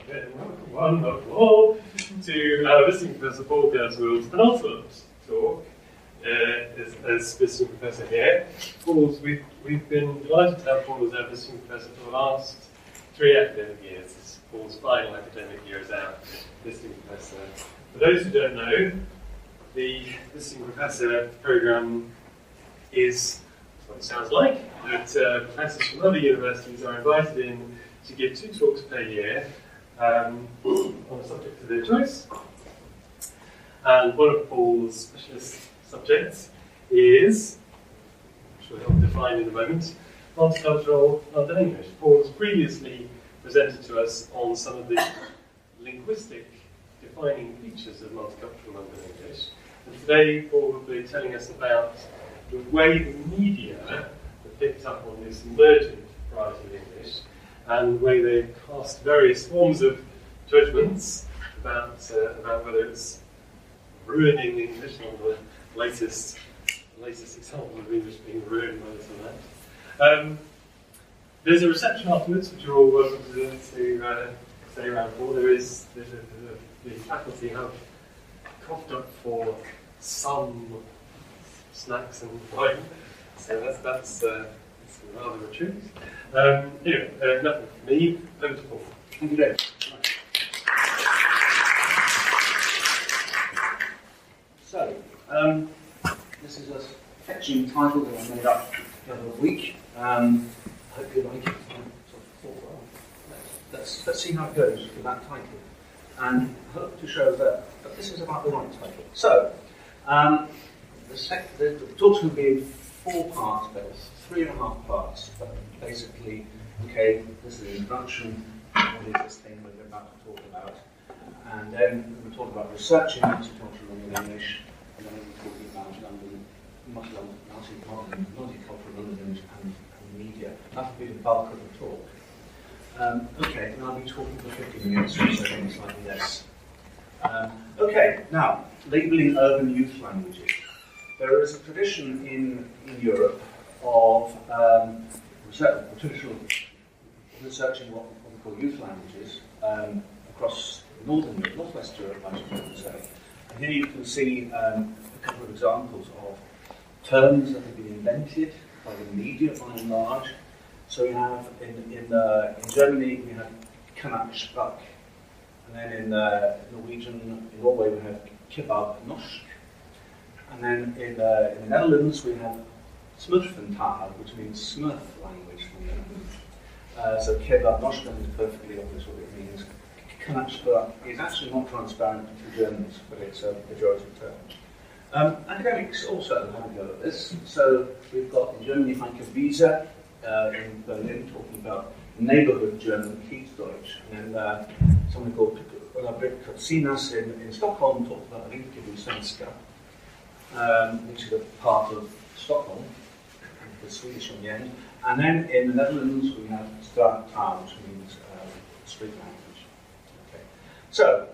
One of all to our visiting Professor Paul Kerswill's penultimate talk as visiting professor here. We've been delighted to have Paul as our visiting professor for the last 3 academic years. This is Paul's final academic year as our visiting professor. For those who don't know, the visiting professor programme is what it sounds like, that professors from other universities are invited in to give 2 talks per year on a subject of their choice. And one of Paul's specialist subjects is, which we'll help define in a moment, Multicultural London English. Paul has previously presented to us on some of the linguistic defining features of Multicultural London English. And today Paul will be telling us about the way the media have picked up on this emergent variety of English and the way they cast various forms of judgments about whether it's ruining English, or the latest example of English being ruined by this or that. There's a reception afterwards, which you're all welcome to stay around for. The faculty have coughed up for some snacks and wine, so that's rather a treat. Anyway, nothing from me. Over to Paul. Thank you, Dave. So, this is a fetching title that I made up the other week. I hope you like it. Let's see how it goes with that title, and I hope to show that this is about the right title. So, the talk's going to be in 4 parts, but 3.5 parts. But basically, okay, this is the introduction. What is this thing we're about to talk about? And then we're talk about researching multicultural London English, and then we're talking about multicultural London English and media. That will be the bulk of the talk. Okay, and I'll be talking for 50 minutes, so maybe slightly less. Okay, now, labelling urban youth languages. There is a tradition in Europe of researching what we call youth languages across northwest Europe, I should say. And here you can see a couple of examples of terms that have been invented by the media by and large. So we have in Germany we have Knapsbach, and then in Norway we have Kebab Norsk, and then in the Netherlands we have Smurfentaal, which means Smurf language. So Kebab Norsk is perfectly obvious what it means. Knapsbach is actually not transparent to Germans, but it's a pejorative term. Academics also have a go at this. So we've got in Germany YLmkVV in Berlin talking about neighbourhood German, Kiezdeutsch, and then someone called Ulla-Britt Sinas in Stockholm talked about Rinkeby Svenska, which is a part of Stockholm, the Swedish on the end. And then in the Netherlands we have Straattaal, which means street language. Okay. So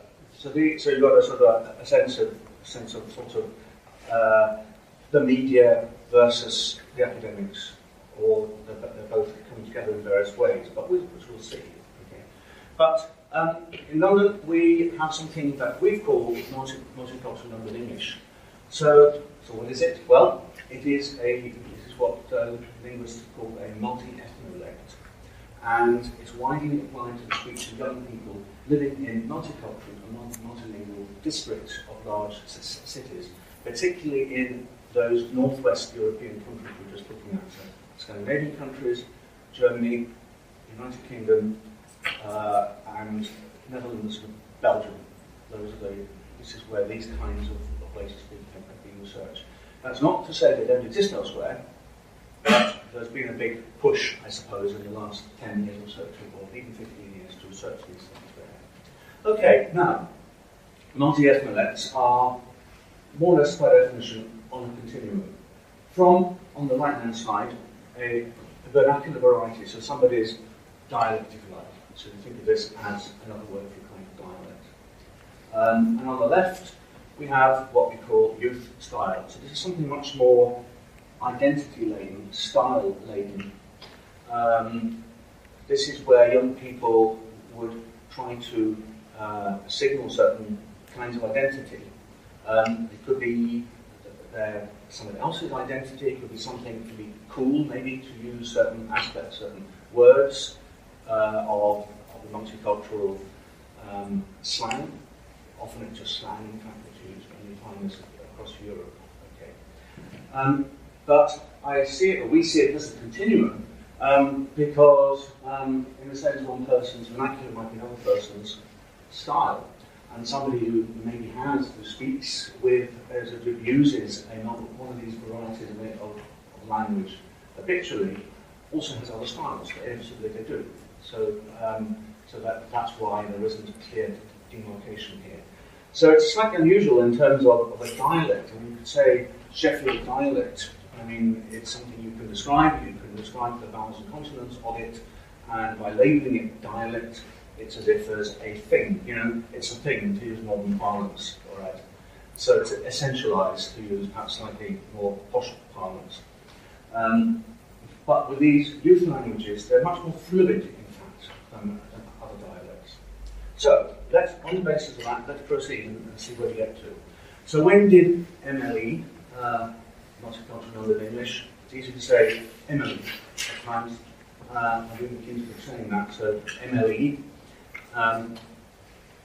you've got a sort of a sense of sort of the media versus the academics, or they're both coming together in various ways, but which we'll see. Okay. But in London we have something that we've called Multicultural London English. So what is it? Well, this is what linguists call a multi-ethnolect, and it's widely applied to the speech of young people living in multicultural and multilingual districts of large cities, particularly in those northwest European countries we're just looking at. So Scandinavian countries, Germany, United Kingdom, and Netherlands and Belgium. This is where these kinds of places have been researched. That's not to say they don't exist elsewhere, but there's been a big push, I suppose, in the last 10 years or so, or even 15 years, to research these things there. Okay, now, multi-ethnolects are more or less by definition on a continuum. From, on the right-hand side, a vernacular variety, so somebody's dialect, if you like. So you think of this as another word for a kind of dialect. And on the left, we have what we call youth style. So this is something much more identity-laden, style-laden. This is where young people would try to signal certain kinds of identity. It could be somebody else's identity, it could be something to be cool, maybe to use certain aspects, certain words of the multicultural slang. Often it's just slang, in fact, that's used, and you find this across Europe. Okay. But I see it, or we see it as a continuum, because in a sense one person's vernacular might be another person's style. And somebody who maybe who speaks with, uses one of these varieties of language habitually, also has other styles, but inevitably they do. So, that's why there isn't a clear demarcation here. So it's slightly unusual in terms of a dialect. I mean, you could say Sheffield dialect. I mean, it's something you can describe. You can describe the vowels and consonants of it, and by labelling it dialect, it's as if there's a thing. You know, it's a thing, to use modern parlance. All right. So it's essentialised, to use perhaps slightly more posh parlance. But with these youth languages, they're much more fluid, in fact, than other dialects. So, on the basis of that, let's proceed and see where we get to. So when did MLE, Multicultural London English, it's easy to say MLE at times. I didn't keep saying that, so MLE.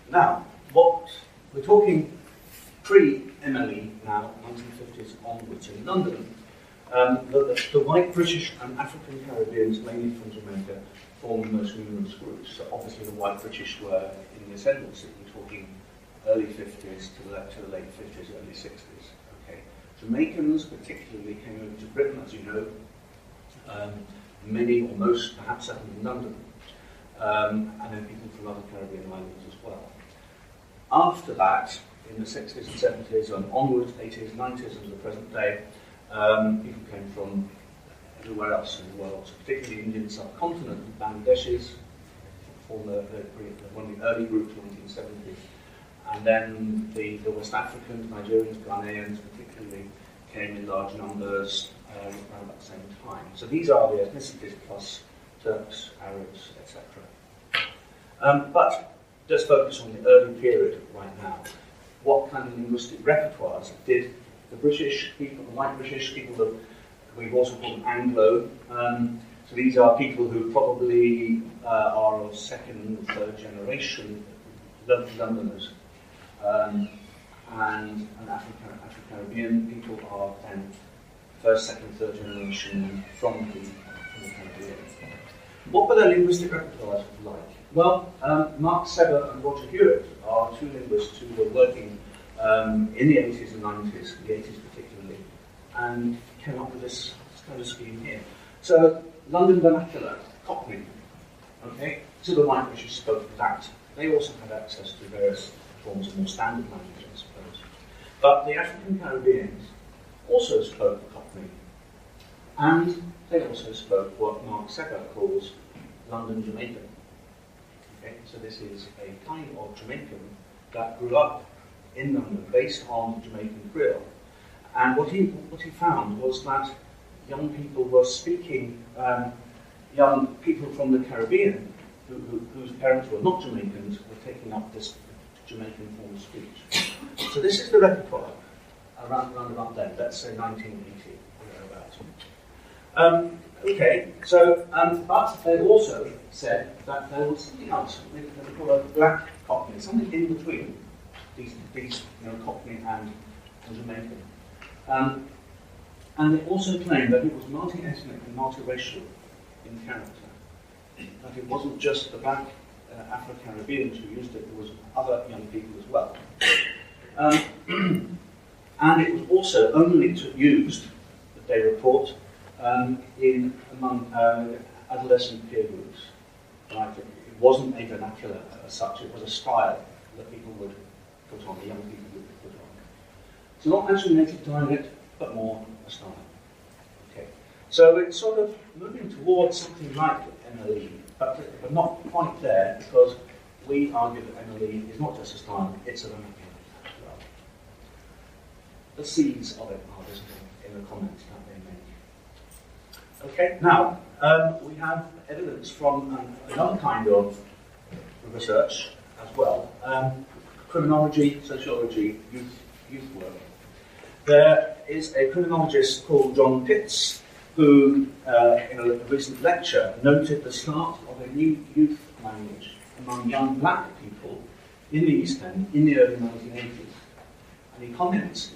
Now, we're talking pre-MLE now, 1950s onwards in London. The white British and African Caribbeans, mainly from Jamaica, formed the most numerous groups. So obviously the white British were in the ascendancy. We're talking early 50s to the late 50s, early 60s. Okay. Jamaicans particularly came over to Britain, as you know. Many or most perhaps settled in London. And then people from other Caribbean islands as well. After that, in the 60s and 70s and onwards, 80s, 90s and to the present day, people came from everywhere else in the world, particularly the Indian subcontinent. Bangladeshis formed one of the early groups in the 1970s. And then the West Africans, Nigerians, Ghanaians particularly, came in large numbers around that same time. So these are the ethnicities plus Turks, Arabs, etc. But just focus on the early period right now. What kind of linguistic repertoires did the British people, the white British people that we've also called Anglo, so these are people who probably are of second or third generation Londoners, and Afro-Caribbean people are then first, second, third generation from the Caribbean. What were their linguistic repertoires like? Well, Mark Sever and Roger Hewitt are two linguists who were working in the 80s and 90s, the 80s particularly, and came up with this kind of scheme here. So, London vernacular, Cockney, okay? So the white British spoke that. They also had access to various forms of more standard language, I suppose. But the African Caribbeans also spoke Cockney, and they also spoke what Mark Sever calls London Jamaican. Okay? So this is a kind of Jamaican that grew up in London based on Jamaican Creole. And what he found was that young people were speaking, young people from the Caribbean whose parents were not Jamaicans were taking up this Jamaican form of speech. So this is the repertoire around about then, let's say 1980 or thereabouts. Okay, so, but they also said that there was something else, they call a black Cockney, something in between these Cockney and Jamaican. And they also claimed that it was multi-ethnic and multiracial in character. That it wasn't just the black Afro-Caribbeans who used it, there was other young people as well. And it was also only used, that they report, among adolescent peer groups. Right? It wasn't a vernacular as such, it was a style that people would put on, the young people would put on. So not actually a native dialect, but more a style. Okay. So it's sort of moving towards something like MLE, but not quite there, because we argue that MLE is not just a style, it's a vernacular as well. The seeds of it are visible in the comments that they make. Okay, now we have evidence from another kind of of research as well. Criminology, sociology, youth work. There is a criminologist called John Pitts who, in a recent lecture, noted the start of a new youth language among young black people in the East End in the early 1980s. And he comments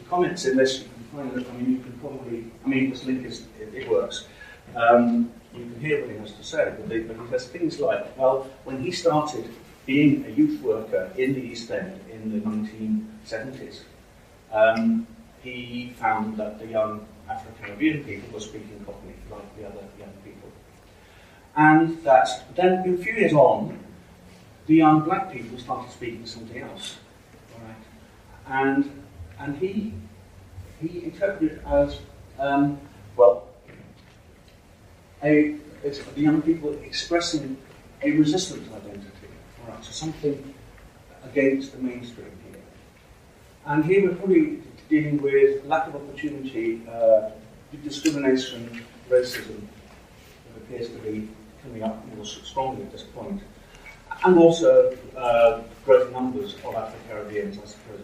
in this, you can find it, you can probably, this link it works. You can hear what he has to say, but he says things like, well, when he started being a youth worker in the East End in the 1970s, he found that the young Afro-Caribbean people were speaking Cockney like the other young people. And that then, a few years on, the young black people started speaking something else. Right? And he interpreted it as, it's the young people expressing a resistance identity. All right, so something against the mainstream here. And here we're probably dealing with lack of opportunity, discrimination, racism, that appears to be coming up more strongly at this point. And also growing numbers of Afro-Caribbeans, I suppose,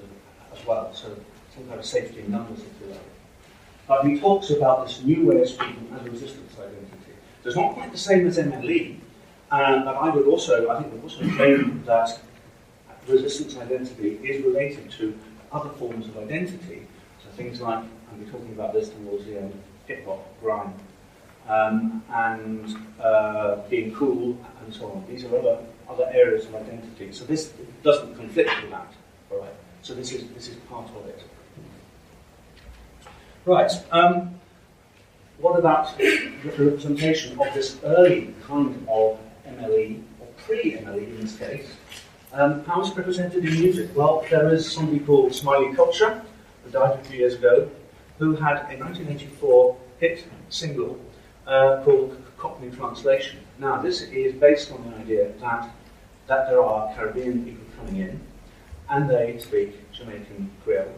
as well. So some kind of safety in numbers, if you like. But he talks about this new way of speaking as a resistance identity. So it's not quite the same as MLE, but I think we'd also claim that resistance identity is related to other forms of identity. So things like, and we're talking about this towards the end, hip-hop, grime, and being cool, and so on. These are other areas of identity. So this doesn't conflict with that. All right. So this is part of it. Right. What about the representation of this early kind of MLE, or pre-MLE in this case? How is it represented in music? Well, there is somebody called Smiley Culture, who died a few years ago, who had a 1984 hit single called Cockney Translation. Now, this is based on the idea that there are Caribbean people coming in, and they speak Jamaican Creole,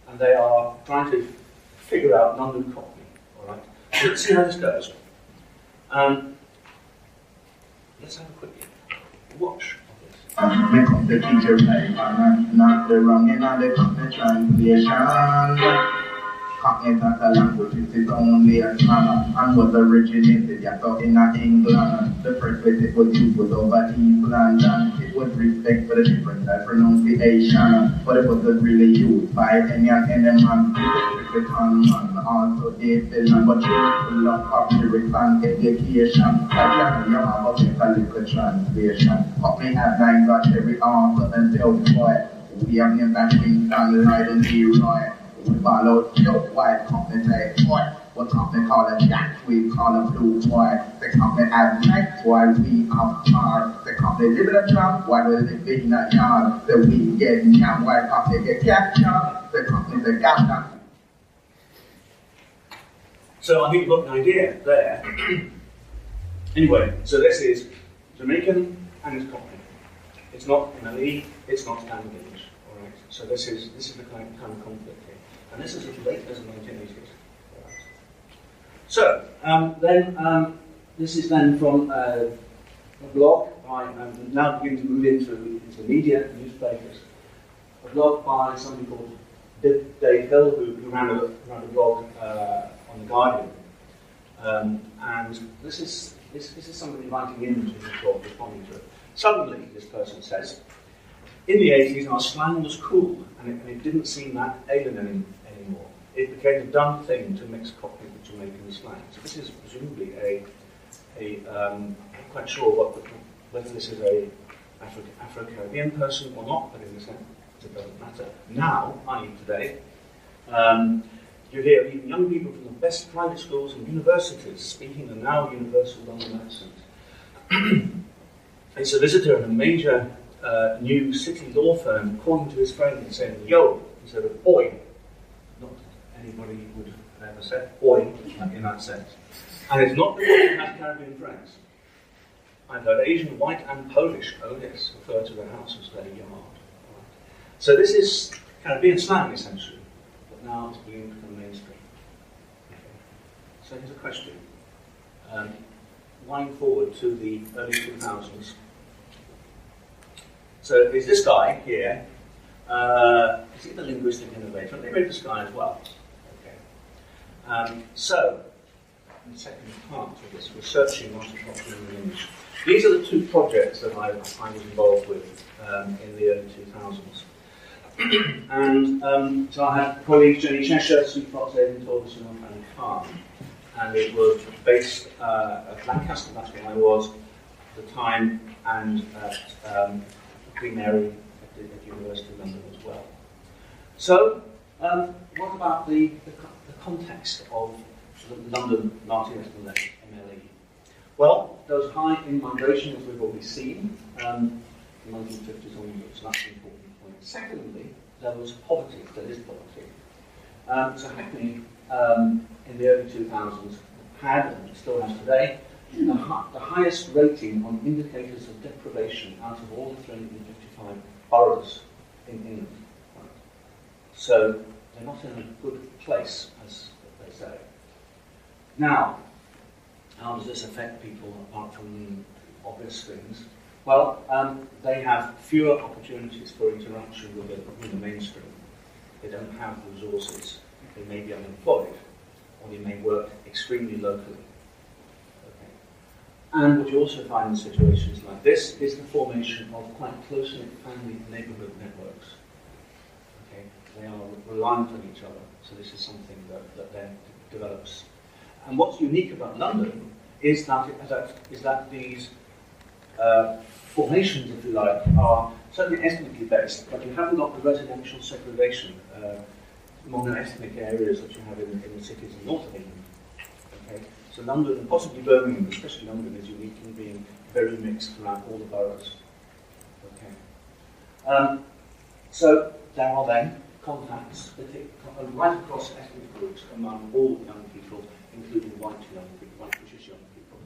and they are trying to figure out London Cockney. All right. So let's see how this goes. Let's have a quick watch of this. Make up the teacher right, not the wrong in the translation. Cockney as a language is only a slang, and was originated in England. The first place it was used was over East London. It was respect for the different pronunciation, but it wasn't really used by any man. The common also they fill, but full of lyrics and education. Like you have a better translation. Cockney has nine got every answer and self-boy. We have named that Kingston, Leiden, Leroy. We follow silk white Cockney type boy. What Cockney call a jack, we call a blue boy. The Cockney have nights while we have cars. The Cockney live in a trap while we live in a yard. The we get young while Cockney get captured. The Cockney the governor. So I think you've got an idea there. Anyway, so this is Jamaican and it's Cockney. It's not MLE, it's not Standard English. All right. So this is the kind of conflict here. And this is as late as the 1980s. Right. So, this is then from a blog by, I'm now beginning to move into media, newspapers. A blog by somebody called Dave Hill, who ran a blog on The Guardian. And this is somebody writing into the blog, responding to it. Suddenly, this person says, in the 80s, our slang was cool, and it didn't seem that alien anymore. It became a dumb thing to mix Cockney with Jamaican slang. So this is presumably I'm not quite sure whether this is a Afro-Caribbean person or not, but in this sense, it doesn't matter. Now, i.e. today, you hear even young people from the best private schools and universities speaking the now universal London accent. It's a visitor in a major new city law firm calling to his friend and saying, yo, instead of oi. Not anybody would have ever said oi in that sense. And it's not because he has Caribbean friends. I've heard Asian, white, and Polish, oh yes, refer to their house as their yard. Right. So this is Caribbean slang, essentially, but now it's beginning to become mainstream. Okay. So here's a question. Wind forward to the early 2000s. So there's this guy here. Is he the linguistic innovator? Let me read this guy as well. Okay. So, in the second part of this, researching multicultural London English. These are the two projects that I was involved with in the early 2000s. And so I had colleagues Jenny Cheshire, Sue Fox, Aidan Torvis, and Annie Farm. And it was based at Lancaster, that's where I was at the time, and at Queen Mary at University of London as well. So, what about the context of the London multicultural MLE? Well, there was high in-migration, as we've already seen, from the 1950s onwards, so that's an important point. Secondly, there was poverty, there is poverty. So Hackney, in the early 2000s, had, and still has today, the highest rating on indicators of deprivation out of all the 355 boroughs in England. Right. So they're not in a good place, as they say. Now, how does this affect people apart from the obvious things? Well, they have fewer opportunities for interaction with the mainstream. They don't have resources. They may be unemployed, or they may work extremely locally. Okay. And what you also find in situations like this is the formation of quite close-knit family neighbourhood networks. Okay. They are reliant on each other, so this is something that then develops. And what's unique about London is that these formations, if you like, are certainly ethnically based, but you haven't got the residential segregation mono-ethnic areas that you have in the cities in north of England. Okay? So London, and possibly Birmingham, especially London, is unique in being very mixed throughout all the boroughs. Okay. So there are then contacts right across ethnic groups among all young people, including white British young people.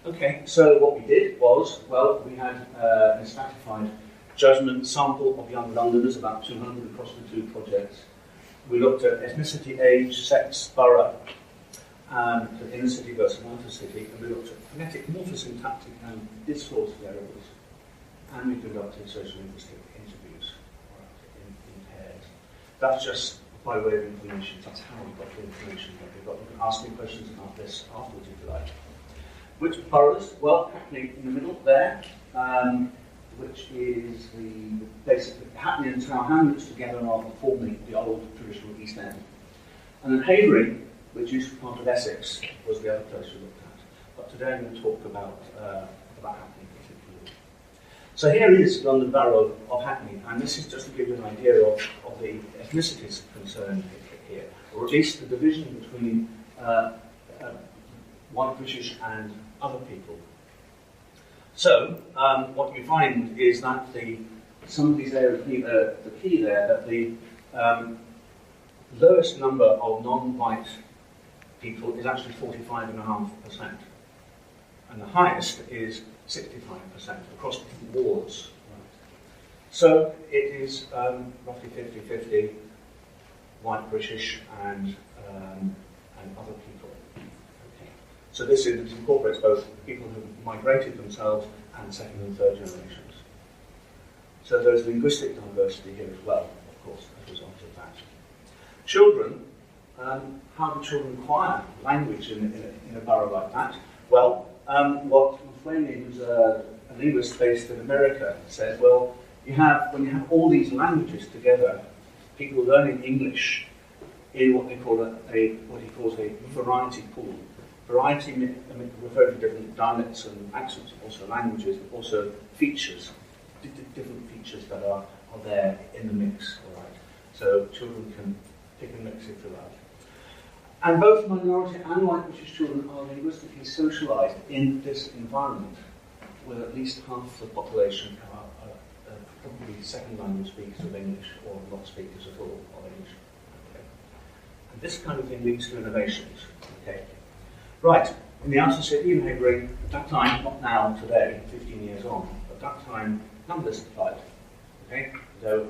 Okay, so what we did was, well, we had a stratified judgment sample of young Londoners, about 200 across the two projects. We looked at ethnicity, age, sex, borough, and inner city versus outer city, and we looked at phonetic, morphosyntactic, and discourse variables. And we conducted social linguistic interviews in pairs. That's just by way of information. That's how we got the information that we got. You can ask me questions about this afterwards if you like. Which boroughs? Well, Hackney in the middle there, which is basically Hackney and Tower Hamlets together are forming the old traditional East End. And then Havering, which used to be part of Essex, was the other place we looked at. But today I'm going to talk about Hackney particularly. So here is London Borough of Hackney, and this is just to give you an idea of the ethnicities concerned here, or at least the division between white British and other people. So, what you find is that some of these areas, the key there, that the lowest number of non-white people is actually 45.5%. And the highest is 65% across different wards. Right. So, it is roughly 50-50 white British and other people. So this incorporates both people who migrated themselves and second and third generations. So there's linguistic diversity here as well, of course, as a result of that. Children, how do children acquire language in a borough like that? Well, what Flamey, who's a linguist based in America, said, well, when you have all these languages together, people learning English in what they call what he calls a variety pool. Variety referring to different dialects and accents, also languages, but also features, different features that are there in the mix. All right. So children can pick and mix if they like. And both minority and white British children are linguistically socialised in this environment, with at least half the population are probably second language speakers of English or not speakers at all of English. Okay. And this kind of thing leads to innovations. Okay. Right, in the outer city in Havering, at that time, not now, today, 15 years on, at that time, none of this applied. Okay? So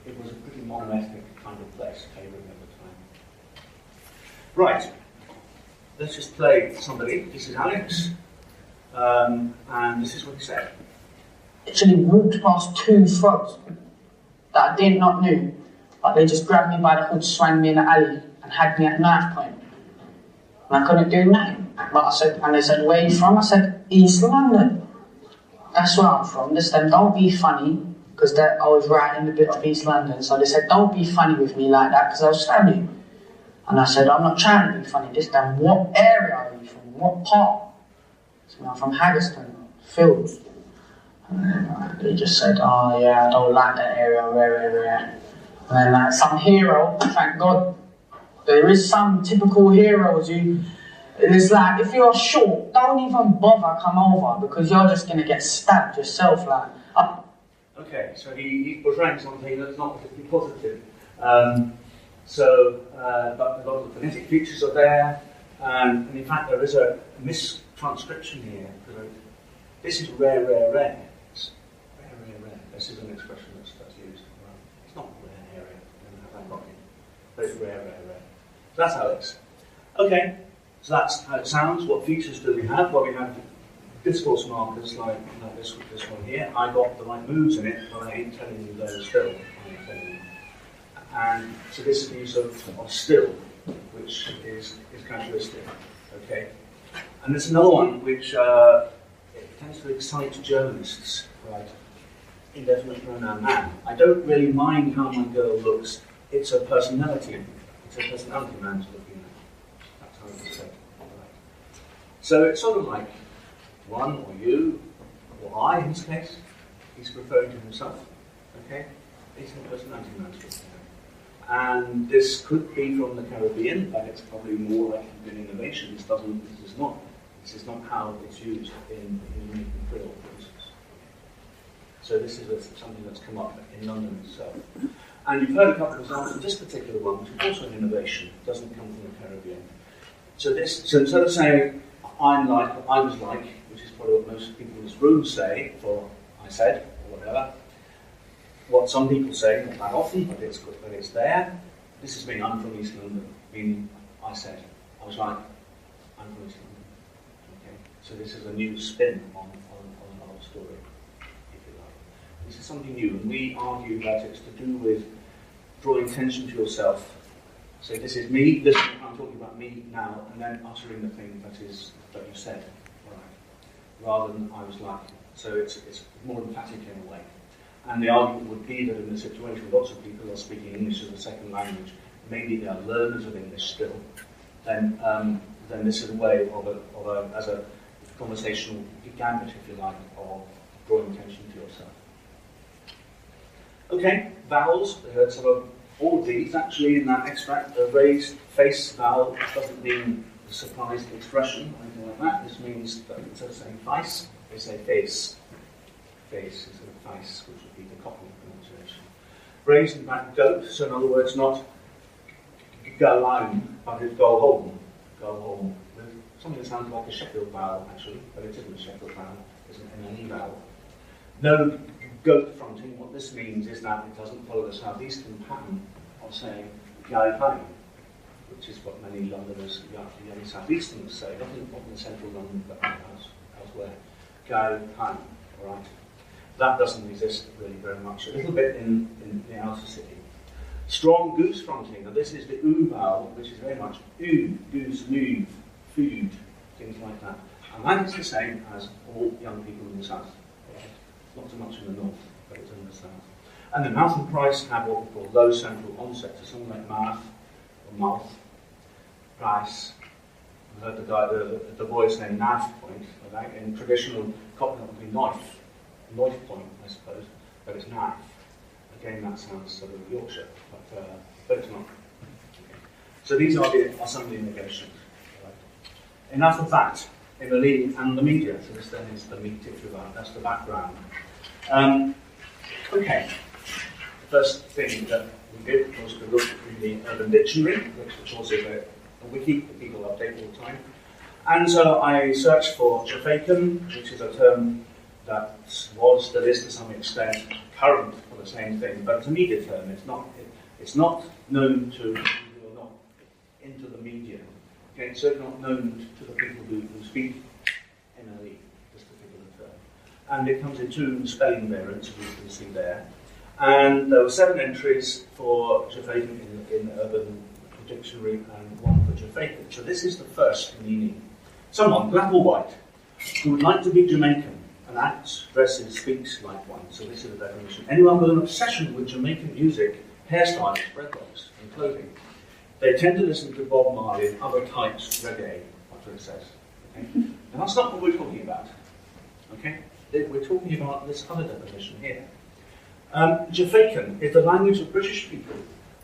it was a pretty mono-ethnic kind of place, Havering at the time. Right, let's just play somebody. This is Alex, and this is what he said. literally walked past 2 thugs that I did not know, but they just grabbed me by the hood, swung me in the alley, and had me at knife point. And I couldn't do nothing. But I said, and they said, where are you from? I said, East London. That's where I'm from. They said, don't be funny, because I was right in the bit of East London. So they said, don't be funny with me like that, because I'll stab you. And I said, I'm not trying to be funny this time. What area are you from? What part? So I'm from Haggerston, Fields. And they just said, oh yeah, I don't like that area, where. And then some hero, thank God, there is some typical heroes who, it's like, if you're short, don't even bother come over, because you're just going to get stabbed yourself, like. Okay, so he's portraying something that's not particularly positive. But a lot of the phonetic features are there, and in fact there is a mistranscription here. This is rare. It's rare. This is an expression that's used. Well, it's not rare area, I don't have that copy, but it's rare. So that's how it is. Okay, so that's how it sounds. What features do we have? Well, we have discourse markers like this one here. I got the right moves in it, but I ain't telling you those still. I'm telling you. And so this is the use of still, which is characteristic. Okay, and there's another one which it tends to excite journalists, right? Indefinite pronoun man. I don't really mind how my girl looks. It's a personality. It's a personality man's looking at. That's how it's said. Right. So it's sort of like one or you or I in this case. He's referring to himself. Okay, it's a personality man's looking at. And this could be from the Caribbean, but it's probably more like an innovation. This is not how it's used in American Creole, for instance. So this is something that's come up in London itself. And you've heard a couple of examples of this particular one, which is also an innovation. It doesn't come from the Caribbean. So instead of saying I'm like, or I was like, which is probably what most people in this room say, or I said, or whatever. What some people say, not that often, but it's there. This has been I'm from East London, meaning I said. I was like, I'm from East London. Okay? So this is a new spin on the whole story, if you like. This is something new, and we argue that it's to do with drawing attention to yourself. So this is me, I'm talking about me now, and then uttering the thing that you said. Right. Rather than I was like. So it's more emphatic in a way. And the argument would be that in the situation lots of people are speaking English as a second language, maybe they are learners of English still, then this is a way as a conversational gambit, if you like, of drawing attention to yourself. Okay, vowels. We heard some of all of these actually in that extract. The raised face vowel doesn't mean the surprised expression or anything like that. This means that instead of saying face, they say face. Face instead of face, which would be the Cockney pronunciation. Raised in fact goat, so in other words, not go home, but it's go home. Go home. Something that sounds like a Sheffield vowel, actually, but it isn't a Sheffield vowel, it's an NE vowel. No goat fronting. What this means is that it doesn't follow the southeastern pattern of saying go home, which is what many Londoners, young southeasterners say, not in central London, but elsewhere. Go home, all right? That doesn't exist really very much. A little bit in the outer city. Strong goose fronting. Now this is the oo vowel, which is very much oo, goose, move, food, things like that. And that is the same as all young people in the south. Right? Not so much in the north, but it's in the south. And the mouth and price have what we call low central onset. So something like mouth or mouth, price. I heard the boy saying knife point. Right? In traditional Cockney, it would be knife. Knife point, I suppose, but it's knife. Again, that sounds sort of Yorkshire, but it's not. Okay. So these are some of the indications. Right. Enough of that in the leading and the media. So this then is the meat, if you like. That's the background. Okay. The first thing that we did was to look in the Urban Dictionary, which of course is a wiki that people update all the time. And so I searched for Jafaican, which is a term that was, still is to some extent, current for the same thing, but it's a media term. It's not known to people who are not into the media. Okay, it's certainly not known to the people who speak NLE, this particular term. and it comes in 2 spelling variants, as you can see there. And there were 7 entries for Jamaican in Urban Dictionary and 1 for Jamaican. So this is the first meaning. Someone, black or white, who would like to be Jamaican and acts, dresses, speaks like one. So this is the definition. Anyone with an obsession with Jamaican music, hairstyles, dreadlocks, and clothing. They tend to listen to Bob Marley and other types of reggae. That's what it says. Okay? And that's not what we're talking about. Okay? We're talking about this other definition here. Jamaican is the language of British people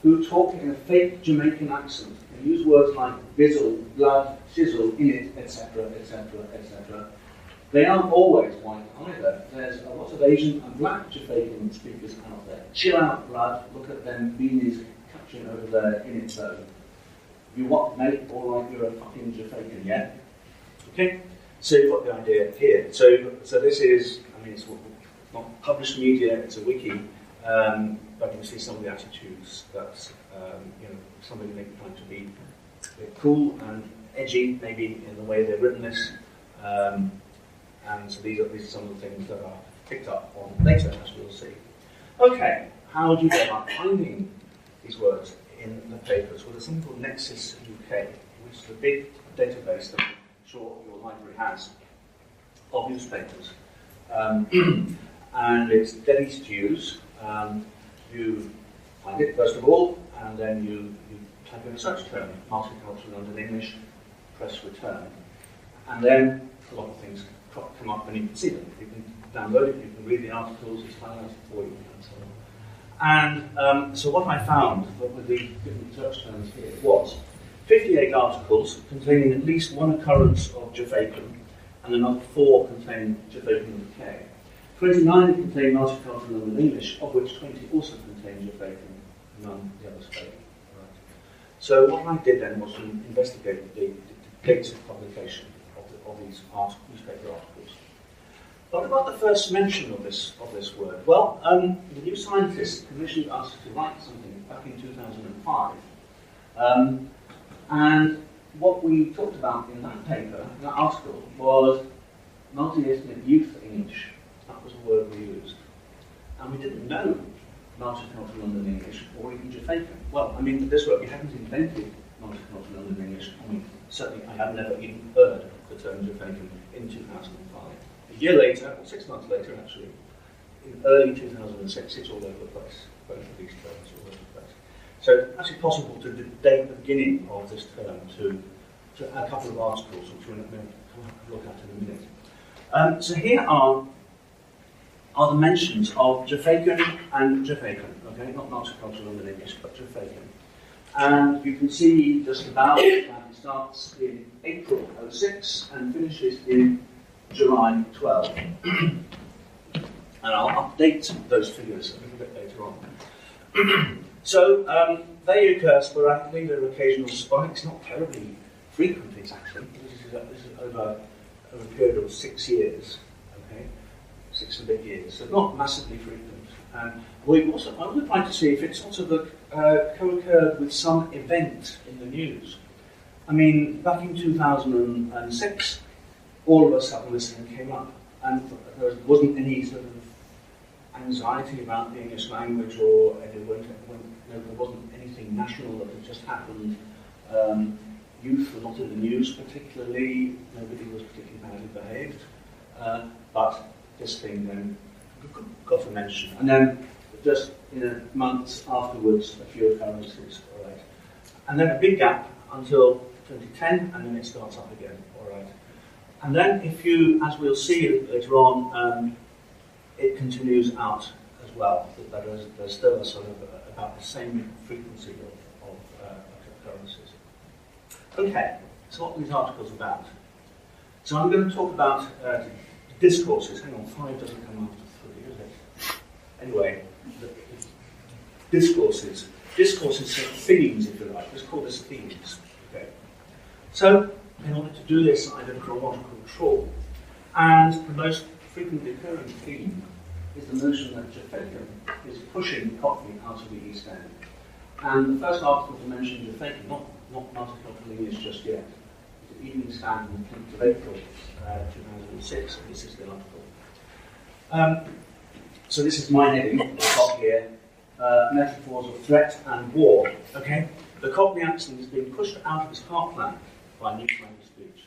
who talk in a fake Jamaican accent and use words like bizzle, blood, sizzle, in it, etc., etc., etc. They aren't always white either. There's a lot of Asian and black Jamaican speakers out there. Chill out, blood. Look at them beanies catching over there in it though. You what, mate? All right, you're a fucking Jamaican, yeah? Okay? So you've got the idea here. So this is, I mean, it's not published media, it's a wiki, but you can see some of the attitudes that, somebody may be trying to be cool and edgy, maybe in the way they've written this. And so these are some of the things that are picked up on later, as we'll see. Okay, how do you go about finding these words in the papers? Well, there's something called Nexus UK, which is a big database that I'm sure your library has of newspapers. And it's dead easy to use. You find it first of all, and then you type in a search term, Multicultural London English, press return. And then a lot of things come up and you can see them. You can download it, you can read the articles, it's highlighted for you, and so on. And so what I found with the different search terms here was 58 articles containing at least 1 occurrence of Jamaican, and another 4 contain Jamaican UK. 29 contain Multicultural London English, of which 20 also contain Jamaican, none the others fail. Right. So what I did then was to investigate the dates of publication of these newspaper articles. What about the first mention of this word? Well, the New Scientist commissioned us to write something back in 2005. And what we talked about in that paper, in that article, was multi-ethnic youth English. That was the word we used. And we didn't know Multicultural London English or even Jamaican. Well, I mean, this word, we hadn't invented Multicultural London English. I mean, certainly I had never even heard the term Jamaican in 2005. A year later, or 6 months later actually, in early 2006, it's all over the place. Both of these terms all over the place. So it's actually possible to date the beginning of this term to a couple of articles, which we'll look at in a minute. So here are the mentions of Jamaican and Jamaican, okay? Not Multicultural London English, but Jamaican. And you can see just about that it starts in April 06 and finishes in July 12. And I'll update those figures a little bit later on. So they occur sporadically, there are occasional spikes, not terribly frequent exactly. This is over a period of 6 years, okay? 6 and a bit years, so not massively frequent. And I also tried to see if it's sort of co-occurred with some event in the news. I mean, back in 2006, all of a sudden this thing came up, and there wasn't any sort of anxiety about the English language, or there wasn't anything national that had just happened. Youth were not in the news particularly, nobody was particularly badly behaved, but this thing then got a mention. And then just months afterwards, a few occurrences, all right. And then a big gap until 2010, and then it starts up again, all right. And then if you, as we'll see later on, it continues out as well. There's still a sort of about the same frequency of occurrences. Okay, so what are these articles about? So I'm going to talk about discourses. Hang on, 5 doesn't come after 3, does it? Anyway, discourses. Discourses are themes, if you like. Let's call this themes. Okay. So, in order to do this, I did a chronological trawl. And the most frequently occurring theme is the notion that Jamaican is pushing Cockney out of the East End. And the first article to mention Jamaican, not Multicultural English just yet, is the Evening Standard on the 10th of April 2006, and this is the article. So this is my heading at the top here, metaphors of threat and war. Okay, the Cockney accent is being pushed out of its heartland by new language speech.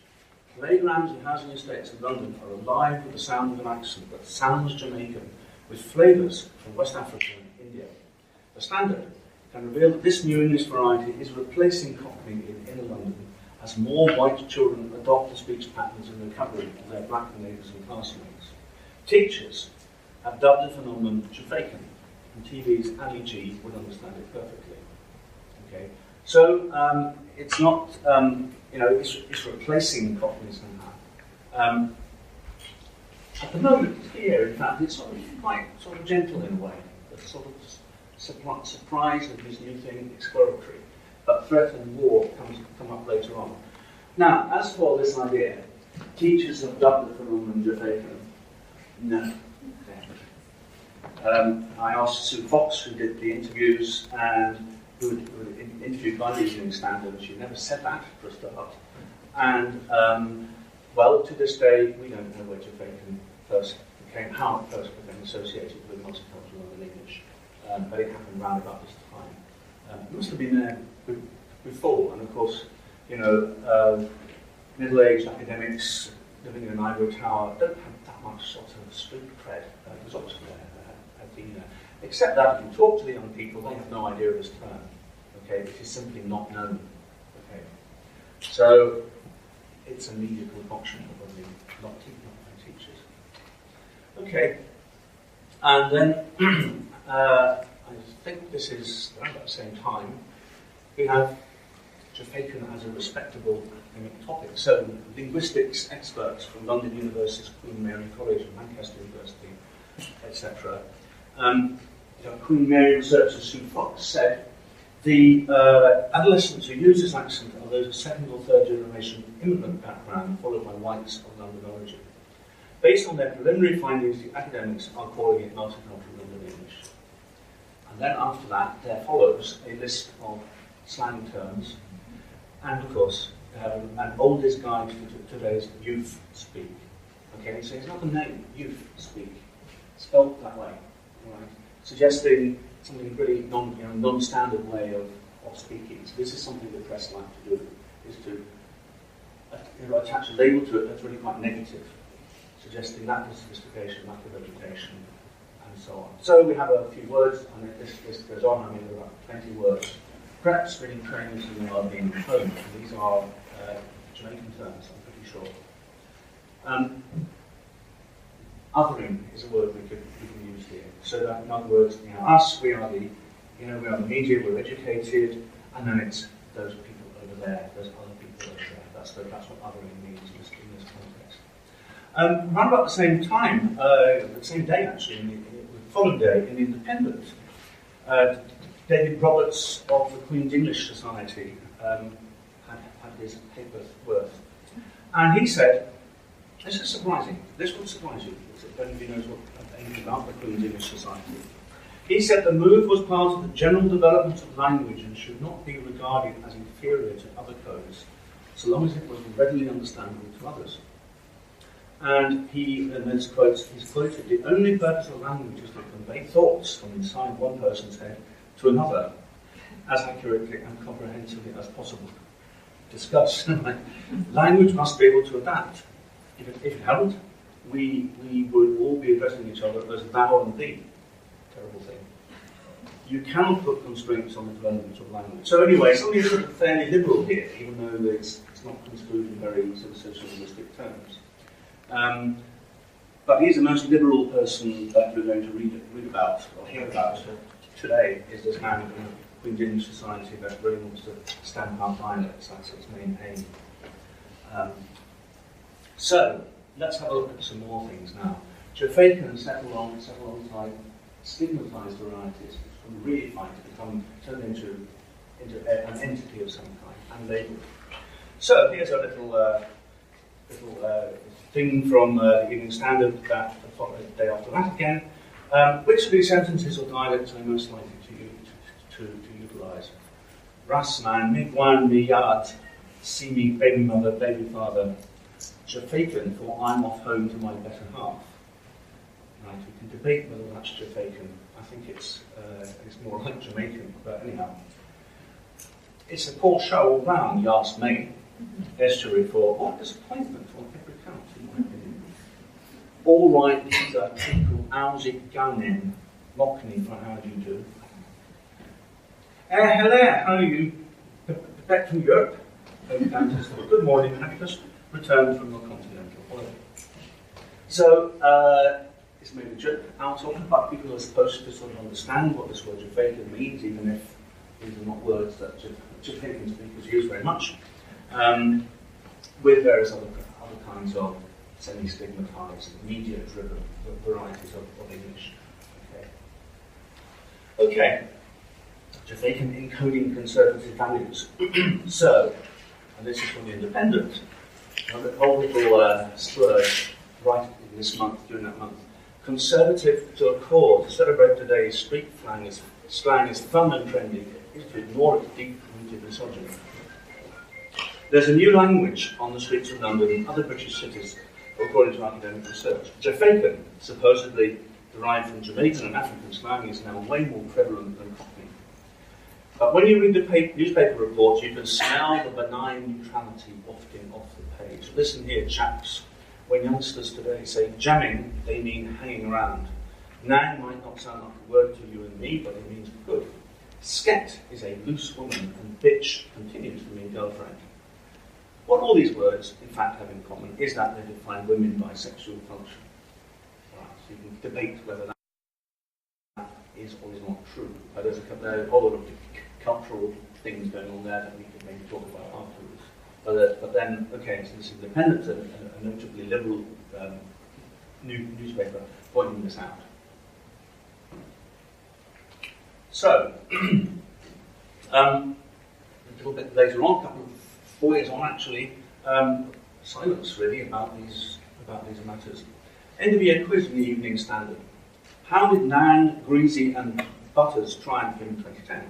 Playgrounds and housing estates in London are alive with the sound of an accent that sounds Jamaican, with flavours from West Africa and India. The Standard can reveal that this new English variety is replacing Cockney in inner London as more white children adopt the speech patterns in recovery of their black neighbours and classmates. Teachers have dubbed the phenomenon Jamaican, and TV's Ali G would understand it perfectly. Okay, so it's not, it's replacing Cockney somehow. At the moment here, in fact, it's quite gentle in a way. It's sort of surprise of this new thing, exploratory. But threat and war come up later on. Now, as for this idea, teachers have dubbed the phenomenon Jamaican. No. I asked Sue Fox, who did the interviews and who was interviewed by the Evening Standard, and she never said that for a start. And, well, to this day, we don't know where Jamaican first became, how it first became associated with multicultural London English. But it happened round about this time. It must have been there before, and of course, middle-aged academics living in an ivory tower don't have that much sort of street cred. There's obviously had been there. Except that if you talk to the young people, they have no idea of this term. Okay, it is simply not known. Okay, so it's a media concoction, probably not by teachers. Okay, and then I think this is around about the same time. We have Jamaican as a respectable academic topic. So linguistics experts from London University's Queen Mary College and Manchester University, etc. Queen Mary researcher Sue Fox said the adolescents who use this accent are those of second or third generation immigrant background, followed by whites of London origin. Based on their preliminary findings, the academics are calling it multicultural London English. And then after that, there follows a list of slang terms, and of course, an oldest guide to today's youth speak. Okay, so it's not the name, youth speak, spelled that way, right? Suggesting something really non-standard way of speaking. So this is something the press like to do, is to attach a label to it that's really quite negative, suggesting lack of sophistication, lack of education, and so on. So we have a few words, and this list goes on. I mean, there are about 20 words. Prep, screening, training, and well-being, home. These are Jamaican terms, I'm pretty sure. Othering is a word we can use here. So that, in other words, us, we are the media, we're educated, and then it's those people over there, those other people over there. That's what othering means in this context. Around about the same time, the same day actually, the following day, in the Independent, David Roberts of the Queen's English Society had his paper worth. And he said, this is surprising, this will surprise you, if anybody knows anything about the Queen's English Society. He said the move was part of the general development of language and should not be regarded as inferior to other codes, so long as it was readily understandable to others. And in this quote, he's quoted, the only purpose of language is to convey thoughts from inside one person's head to another, as accurately and comprehensively as possible. Discuss. Language must be able to adapt. If it hadn't, we would all be addressing each other as thou and thee. Terrible thing. You cannot put constraints on the development of language. So anyway, something sort of fairly liberal here, even though it's not construed in very sort of social-linguistic terms. But he's the most liberal person that we're going to read about or hear about today, is this man in the Queen's English Society that really wants to stamp out dialects. That's its main aim. So let's have a look at some more things now. Jamaican and several long-time stigmatised varieties from really fight to become turned into an entity of some kind and labelled. So here's a little thing from the Evening Standard that followed the day after that again. Which of these sentences or dialects are you most likely to utilise? Rasman, Migwan, me yard, see me, baby mother, baby father. Jamaican, for I'm off home to my better half. Right, we can debate whether that's Jamaican. I think it's more like Jamaican, but anyhow. It's a poor show all round, you ask me. Estuary for what disappointment on every count, in my opinion. All right, these are typical how's it going? Mockney for how do you do? Hello, how are you? Back from Europe. Good morning, have just returned from the continental holiday. So, it's made a joke out of, but people are supposed to sort of understand what this word Jamaican means, even if these are not words that Jamaican speakers use very much, with various other kinds of semi-stigmatized, media-driven varieties of English. Okay, Jamaican encoding conservative values. So, and this is from the Independent, a whole little splurge right in this month, during that month. Conservative to a core, to celebrate today's street slang is fun and trendy, is to ignore its deep-rooted misogyny. There's a new language on the streets of London and other British cities, according to academic research. Jamaican, supposedly derived from Jamaican and African slang, is now way more prevalent than Cockney. But when you read the newspaper reports, you can smell the benign neutrality wafting off the page. Listen here, chaps. When youngsters today say jamming, they mean hanging around. Nang might not sound like a word to you and me, but it means good. Sket is a loose woman, and bitch continues to mean girlfriend. What all these words, in fact, have in common is that they define women by sexual function. Right, so you can debate whether that is or is not true. But there's a whole lot of cultural things going on there that we could maybe talk about afterwards. But then, okay, so this is Independent, a notably liberal newspaper, pointing this out. So, a little bit later on, a couple of 4 years on actually, silence really about these matters. End of year quiz in the Evening Standard. How did Nan, Greasy and Butters triumph in 2010?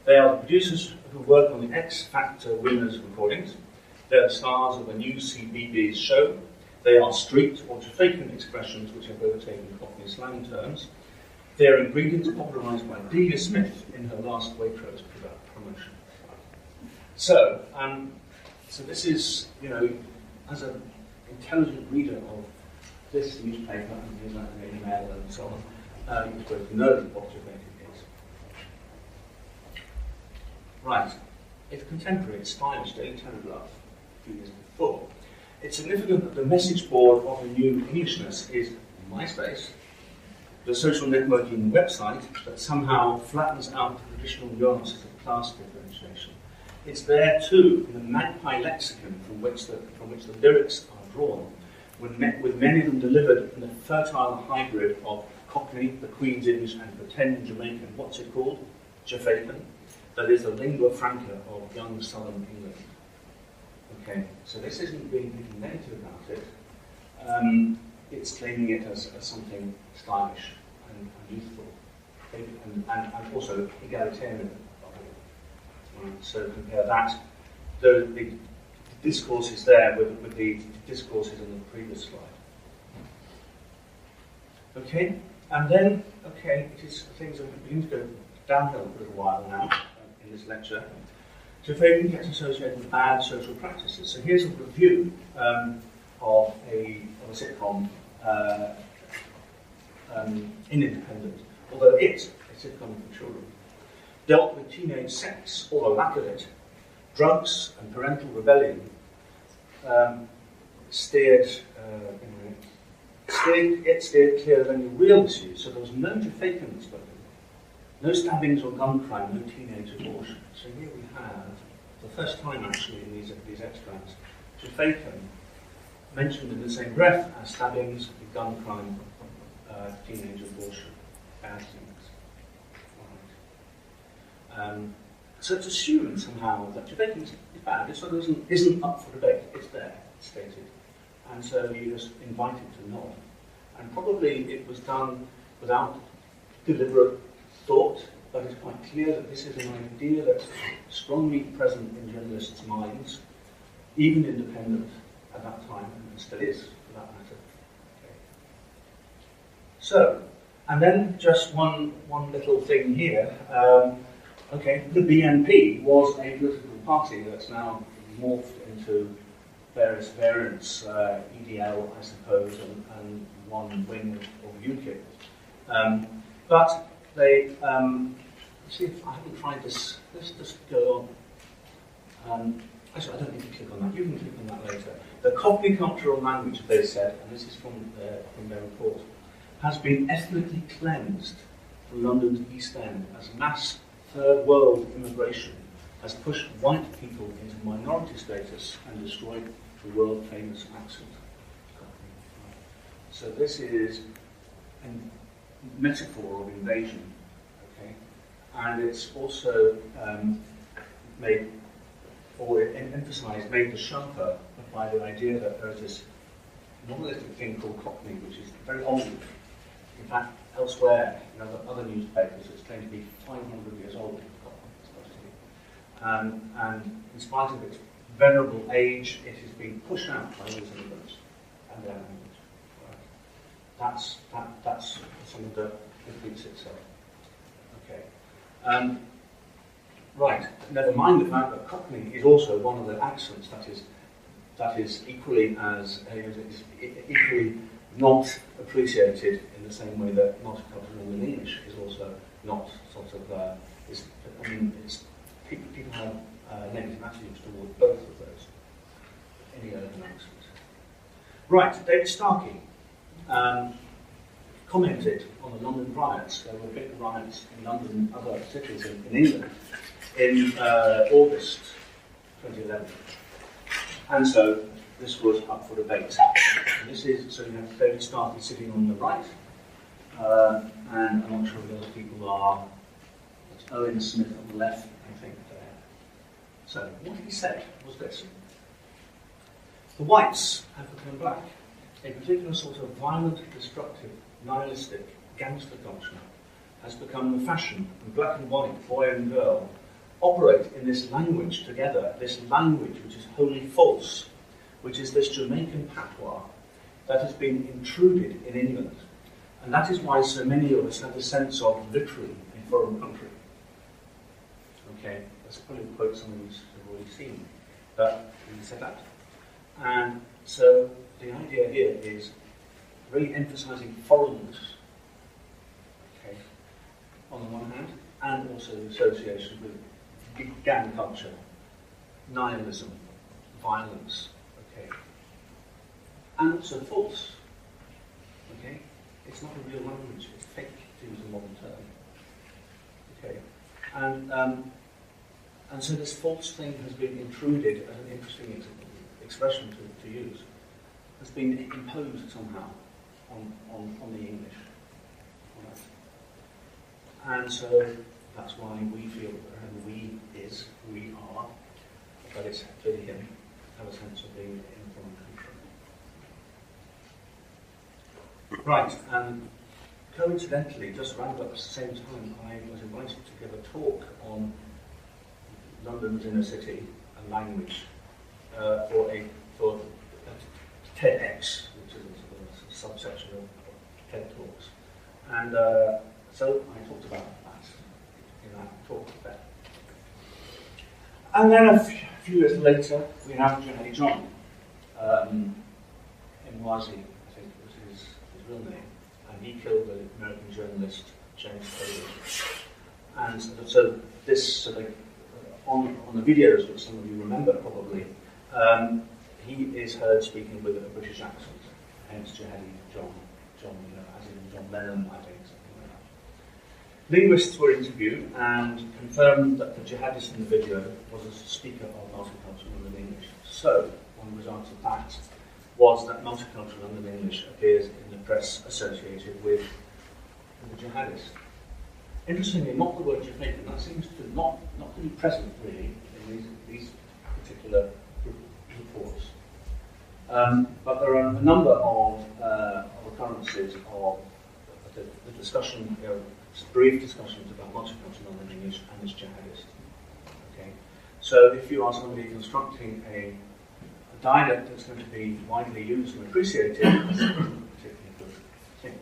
They are the producers who work on the X Factor winners recordings. They are the stars of a new CBeebies show. They are street or Jamaican expressions which have overtaken Cockney slang terms. They are ingredients popularised by Delia Smith in her last Waitrose promotion. So this is, as an intelligent reader of this newspaper and the email and so on, you're supposed to know what Jamaican is. Right. It's contemporary, it's stylish, Daily Telegraph, a few years before. It's significant that the message board of the new Englishness is MySpace, the social networking website that somehow flattens out the traditional nuances of class differentiation. It's there too, in the magpie lexicon from which the lyrics are drawn, with many of them delivered in the fertile hybrid of Cockney, the Queen's English, and pretend Jamaican. What's it called? Jamaican. That is the lingua franca of young southern England. Okay, so this isn't being negative about it. It's claiming it as something stylish and youthful, and also egalitarian. So compare that, the discourses there with the discourses in the previous slide. Okay, and then, things are beginning to go downhill for a little while now in this lecture. Jamaican gets associated with bad social practices. So here's a review of a sitcom in Independent, although it's a sitcom for children. Dealt with teenage sex, or the lack of it, drugs and parental rebellion, steered clear of any real issues, so there was no Jamaican spoken, no stabbings or gun crime, no teenage abortion. So here we have, for the first time actually in these extracts, Jamaican mentioned in the same breath as stabbings, gun crime, teenage abortion, bad things. So it's assumed somehow that Jamaican is bad. It sort of isn't up for debate. It's there, it's stated. And so you just invite it to nod. And probably it was done without deliberate thought, but it's quite clear that this is an idea that's strongly present in journalists' minds, even Independent at that time, and still is, for that matter. So, and then just one little thing here. Okay, the BNP was a political party that's now morphed into various variants, EDL, I suppose, and one wing of UKIP. But they, see if I haven't tried this, let's just go on. Actually, I don't need to click on that, you can click on that later. The Multicultural language, they said, and this is from their report, has been ethnically cleansed from London's East End as mass third world immigration has pushed white people into minority status and destroyed the world famous accent. So this is a metaphor of invasion, okay? And it's also made the sharper by the idea that there is this monolithic thing called Cockney, which is very old. In fact, elsewhere, in other newspapers, it's claimed to be 500 years old. And in spite of its venerable age, it is being pushed out by those immigrants and their language. Right? That's something that repeats itself. Okay. Right. Never mind the fact that Cockney is also one of the accents that is equally equally not appreciated in the same way that multicultural London English is also not sort of. People have negative attitudes towards both of those. Any urban accents. Right. David Starkey commented on the London riots. There were big riots in London and other cities in England in August 2011. And so this was up for debate. And this is, so you have David Starkey sitting on the right, and I'm not sure who those people are. It's Owen Smith on the left, I think, there. So what he said was this. The whites have become black. A particular sort of violent, destructive, nihilistic, gangster culture has become the fashion, and black and white, boy and girl, operate in this language together, this language which is wholly false, which is this Jamaican patois that has been intruded in England. And that is why so many of us have a sense of literary in foreign country. Okay, let's probably quote some of these you've already seen, but he said that. And so the idea here is really emphasizing foreignness, okay, on the one hand, and also the association with gang culture, nihilism, violence, okay, and also false, okay. It's not a real language; it's fake, to use a modern term, okay, and so this false thing has been intruded as an interesting expression to use, has been imposed somehow on the English, right? And so that's why we feel, and we are, but it's clearly him, have a sense of being in a foreign country. Right, and coincidentally, just around about the same time, I was invited to give a talk on London's inner city and language for TEDx, which is a subsection of TED Talks. And so I talked about that in that talk there. And then a few years later, we have Jihadi John, Mwazi, I think was his real name, and he killed the American journalist James Taylor. And so this, on the videos, which some of you remember probably, he is heard speaking with a British accent, hence Jihadi John, as in John Lennon, I think, something like that. Linguists were interviewed and confirmed that the jihadist in the video was a speaker of multicultural London English. So, one result of that was that multicultural London English appears in the press associated with the jihadist. Interestingly, not the word Jamaican, that seems to not to be present really in these particular reports. But there are a number of occurrences of the discussion, brief discussions about multicultural London English and its jihadist. Okay, so if you are somebody constructing a dialect that's going to be widely used and appreciated, that's a particularly good thing.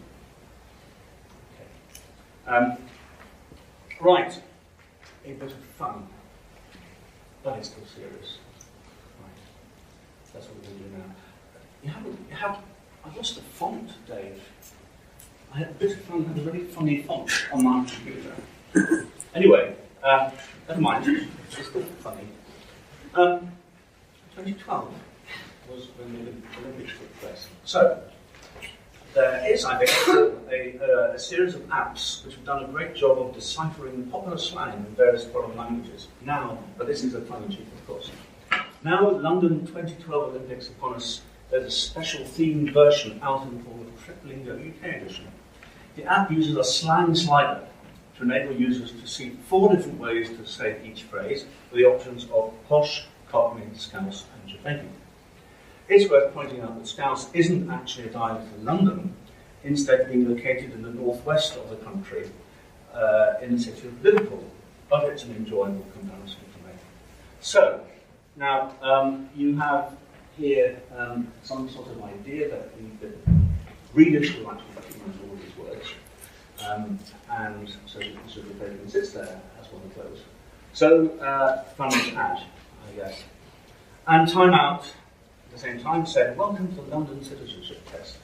Right, a bit of fun, but it's still serious. Right, that's what we're going to do now. I've lost the font, Dave. I had a bit of fun, had a really funny font on my computer. Anyway, never mind, it's still funny. 2012 was when the Olympics took place. So, there is, I think, a series of apps which have done a great job of deciphering popular slang in various foreign languages. Now, but this is a tongue-in-cheek, of course. Now, with London 2012 Olympics upon us, there's a special themed version out in the form of a Triplingo UK edition. The app uses a slang slider to enable users to see 4 different ways to say each phrase, with the options of posh, Cockney, Scouse, and Jamaican. It's worth pointing out that Scouse isn't actually a dialect of London, instead being located in the northwest of the country, in the city of Liverpool, but it's an enjoyable comparison to make. So, now you have here some sort of idea that the readers will actually recognize all these words, and so the paper sits there as one of those. So, fun to add, I guess. And time out. At the same time said, welcome to the London Citizenship Test.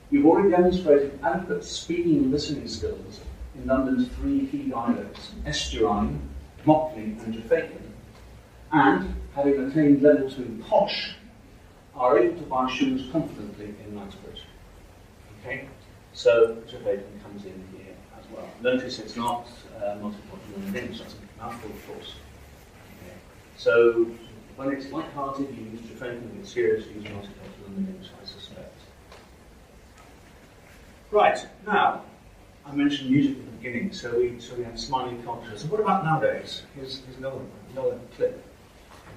You've already demonstrated adequate speaking and listening skills in London's 3 key dialects, Estuarine, Mockney and Jaffacan, and, having attained level 2 posh, are able to buy shoes confidently in Knightsbridge. Okay? So Jaffacan comes in here as well. Notice it's not Multicultural London English, that's a mouthful, of course. Okay. So when it's light-hearted, you use Jaffacan, when it's serious, you use Multicultural London English, I suspect. Right, now, I mentioned music at the beginning, so we had smiling culture. So what about nowadays? Here's another clip.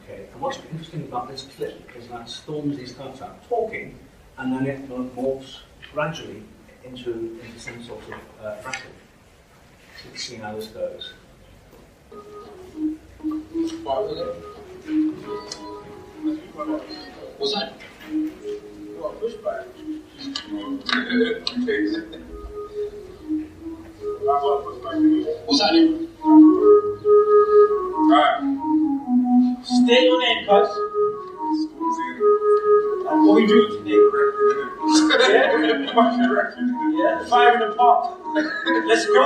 Okay, and what's interesting about this clip is that Stormzy starts out talking, and then it morphs gradually into some sort of rattle. So let's see how this goes. What's that? Well, pushback. What's happening? Stay your name, cuz. What we do today? Yeah, 5 in the park. Let's go.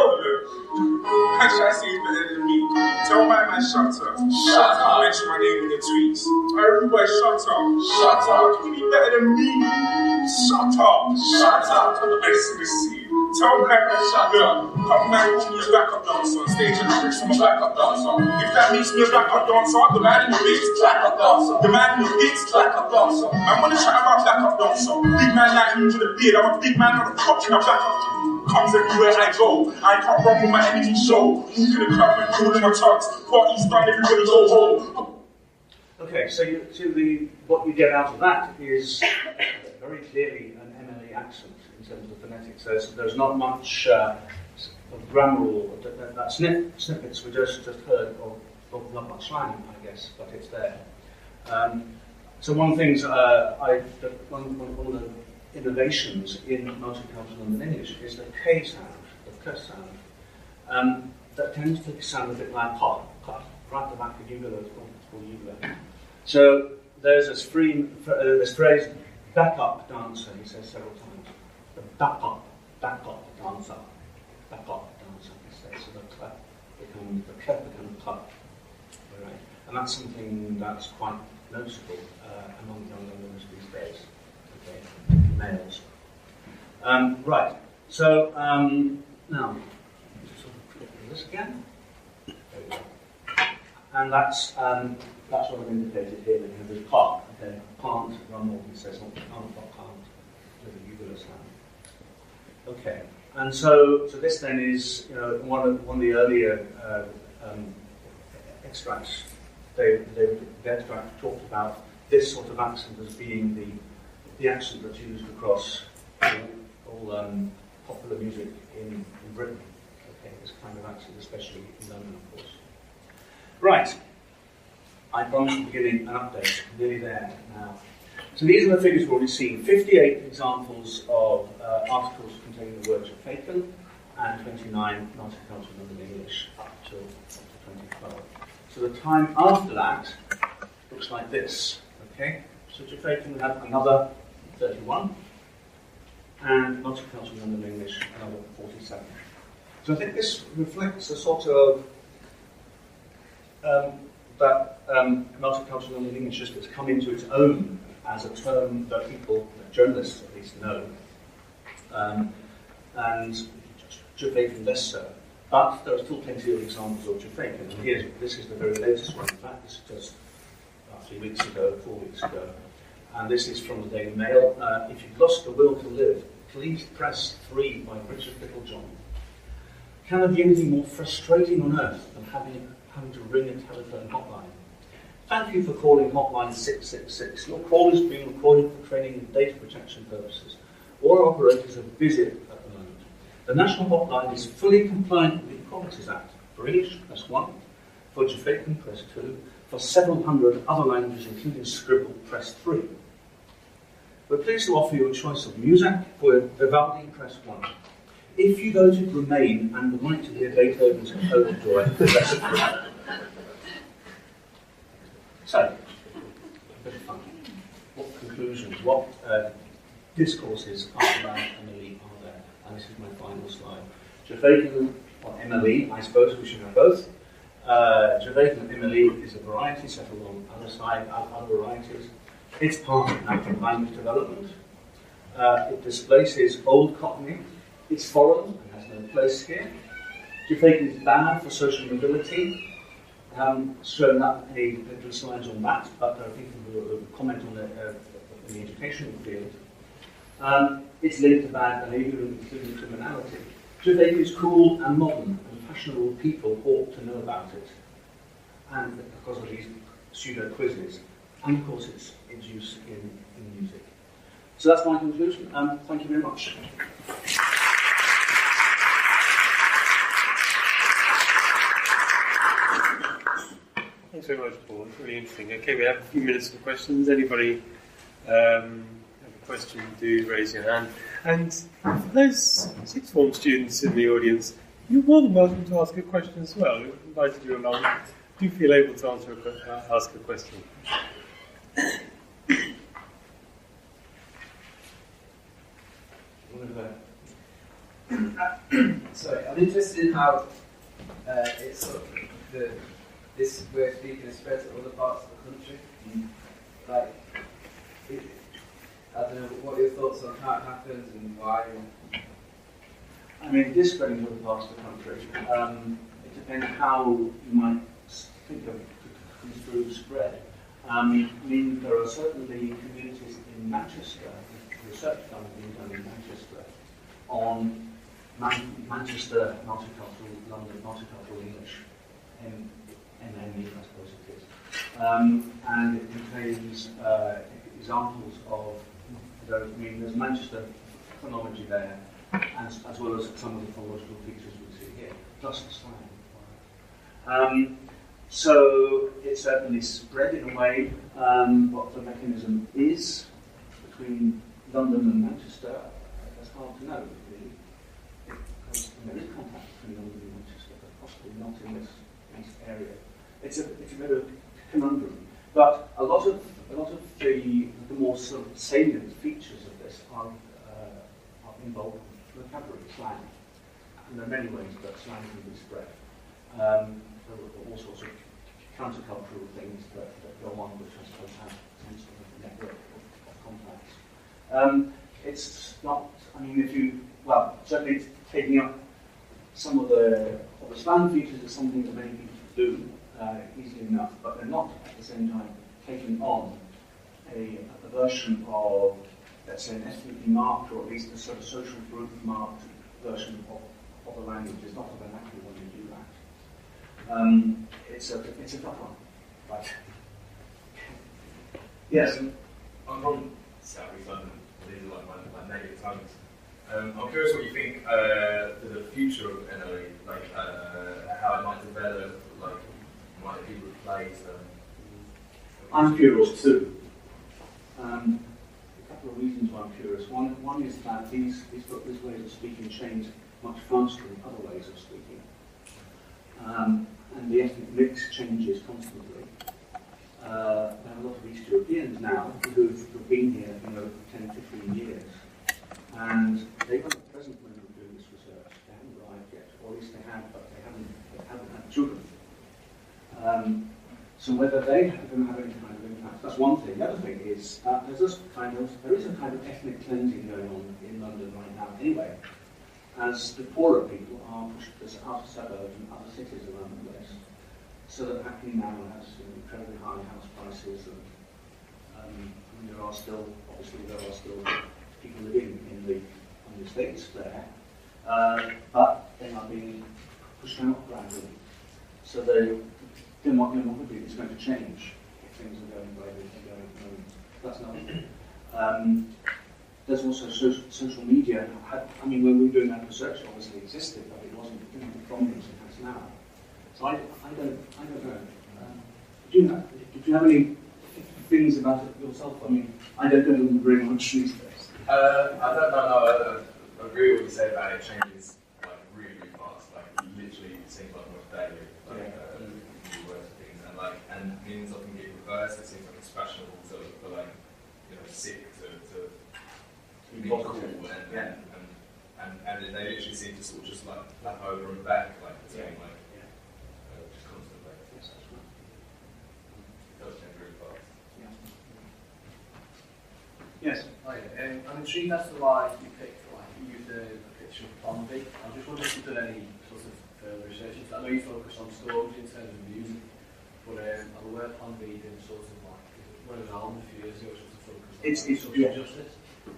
Actually, I see you better than me. Tell my man shut up. Shut up. Mention my name in your tweets. Everybody shut up. Shut up. You be better than me. Shut up. Shut up. I see. Tell my man shut up. Come man, call me a backup dancer on stage and tricks from a backup dancer. If that makes me a backup dancer, the man in the beats, backup dancer. The man in the beats, backup dancer. I'm gonna chat about backup dancer. Big man like me with a beard. I'm a big man on a cock and a backup. Comes everywhere I go. I can't run with my energy show. Walk in the club and calling my tugs. Party's done, everybody go home. Okay, so what you get out of that is very clearly an MLA accent in terms of phonetics. There's not much grammar or that snippets we just heard of not much slang, I guess, but it's there. So one of the things one of the innovations in Multicultural London English is the K sound, the K sound, that tends to sound a bit like pop, right at the back of Ugolo, it's called Ugolo. So there's this phrase, backup dancer, he says several times. The backup dancer, he says. So the clap becomes clap. Right. And that's something that's quite noticeable among young Londoners these days. Okay. Males. Right. So now, just sort of click on this again. There we go. And that's what I've indicated here. That you have this part. Okay, can't rumble. He says not can't with a Ugolo sound. Okay. And so this then is one of the earlier extracts. The extract talked about this sort of accent as being the accent that's used across all popular music in Britain. Okay, this kind of accent, especially in London, of course. Right. I promised at the beginning an update. Nearly there now. So these are the figures we've already seen. 58 examples of articles containing the word Jaffacan, and 29 Multicultural London English up till 2012. So the time after that looks like this. Okay, so Jamaican had another 31, and Multicultural London English another 47. So I think this reflects a sort of multicultural London English has come into its own as a term that people, that journalists at least know, and Jamaican less so. But there are still plenty of examples of Jamaican, and this is the very latest one. In fact, this is just 3 weeks ago, 4 weeks ago, and this is from the Daily Mail. If you've lost the will to live, please press 3 by Richard Littlejohn. Can there be anything more frustrating on earth than having to ring a telephone hotline? Thank you for calling hotline 666. Your call is being recorded for training and data protection purposes. All our operators are busy at the moment. The national hotline is fully compliant with the Equalities Act. For English, press 1. For Jamaican, press 2. For several hundred other languages, including Scribble, press 3. We're pleased to offer you a choice of music. For Vivaldi, press 1. If you voted Remain and would like to hear Beethoven's Ode to Joy, press 3. So, a bit of fun. What conclusions, what discourses around MLE are there? And this is my final slide. Jamaican or MLE, I suppose we should have both. Jamaican MLE is a variety settled on other varieties. It's part of natural language development. It displaces old Cockney. It's foreign and has no place here. Jamaican is bad for social mobility. Shown up a little slides on that, but there are people who will comment on it in the educational field. It's linked to bad behaviour, including criminality. Jamaica is cool and modern, and fashionable people ought to know about it. And because of these pseudo quizzes, and of course its use in music. So that's my conclusion. Thank you very much. Thanks very much, Paul. It's really interesting. Okay, we have a few minutes for questions. Anybody have a question, do raise your hand. And for those sixth form students in the audience, you're more than welcome to ask a question as well. We've invited you along. Do feel able to ask a question. Sorry, I'm interested in how it's sort of this way of speaking is spread to other parts of the country. Like, I don't know, what are your thoughts on how it happens and why? I mean, it is spreading to other parts of the country. It depends how you might think of through spread. I mean, there are certainly communities in Manchester, research done in Manchester, on Manchester Multicultural London Multicultural English, MME, I suppose it is. And it contains examples of, there's Manchester phonology there, as well as some of the phonological features we see here, plus the slang. So it's certainly spread in a way. What the mechanism is between London and Manchester, that's hard to know, really. Because there is contact between London and Manchester, but possibly not in this area. It's a bit of a conundrum. But a lot of the more sort of salient features of this are involved vocabulary, slang. And there are many ways that slang can be spread. There are all sorts of countercultural things that go on, which I suppose have some sort of network of contacts. It's not, I mean, certainly taking up some of the slang features is something that many people do easily enough, but they're not at the same time taking on a version of, let's say, an ethnically marked, or at least a sort of social group marked version of the language. It's not a vernacular when you do that. It's a tough one. Right. Yes. I'm from South East London. These are like my native tongues. I'm curious what you think for the future of NLE, like how it might develop, like might it be replaced. I'm curious too. A couple of reasons why I'm curious. One is that these ways of speaking change much faster than other ways of speaking. And the ethnic mix changes constantly. We have a lot of East Europeans now who've been here, 10, 15 years. And they weren't present when we were doing this research. They haven't arrived yet, or at least they have, but they haven't had children. So whether they are going to have any kind of impact, that's one thing. The other thing is that there is a kind of ethnic cleansing going on in London right now anyway, as the poorer people are pushed to outer suburbs and other cities around the place. So that Hackney now has incredibly high house prices, and there are still people living on the estates there, but they are being pushed out gradually. So demography is going to change if things are going the way they're going at the moment. That's another thing. There's also social media. I mean, when we were doing that research, it obviously existed, but it wasn't the prominence it has now. So I don't know. Did you have any things about it yourself? I mean, I don't know them very much these days. I don't know. I agree with what you say about it. Changes like really, really fast. Like literally, it seems like almost daily. New words and things, and meanings often get reversed. It seems like it's fashionable for sick to be cool, and they literally seem to sort of just like lap over and back like the same just constantly. Yes, that's right. It does change really fast. Yes. I'm intrigued as to why you picked, you used a picture of Bondi. I just wondered if you've done any sort of further research. I know you focus on stories in terms of music, but I'm aware Bondi did sort of one of his albums a few years ago, sort of focused on social justice.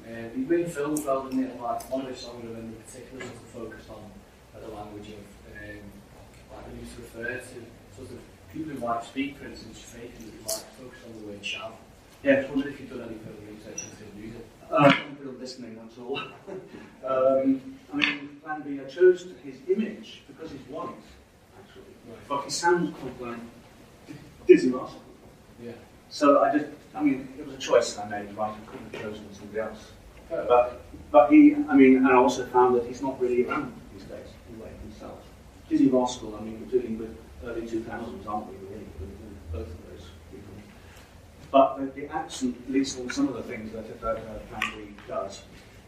You've made films rather than one of his songs in particular sort of focused on the language of we used to refer to sort of people who might speak, for instance, Jamaican, who might focus on the word chav. I just wondered if you've done any further research into his music. I'm good at listening, that's all. I mean, Plan B, I chose his image because he's white, actually. Right. But he sounds quite like Dizzy Rascal. Yeah. So it was a choice I made, right? I couldn't have chosen somebody else. But and I also found that he's not really around these days, anyway, himself. Dizzy Rascal, we're dealing with early 2000s, aren't we, really, with both of those people. But the accent, at least on some of the things that Plan B does,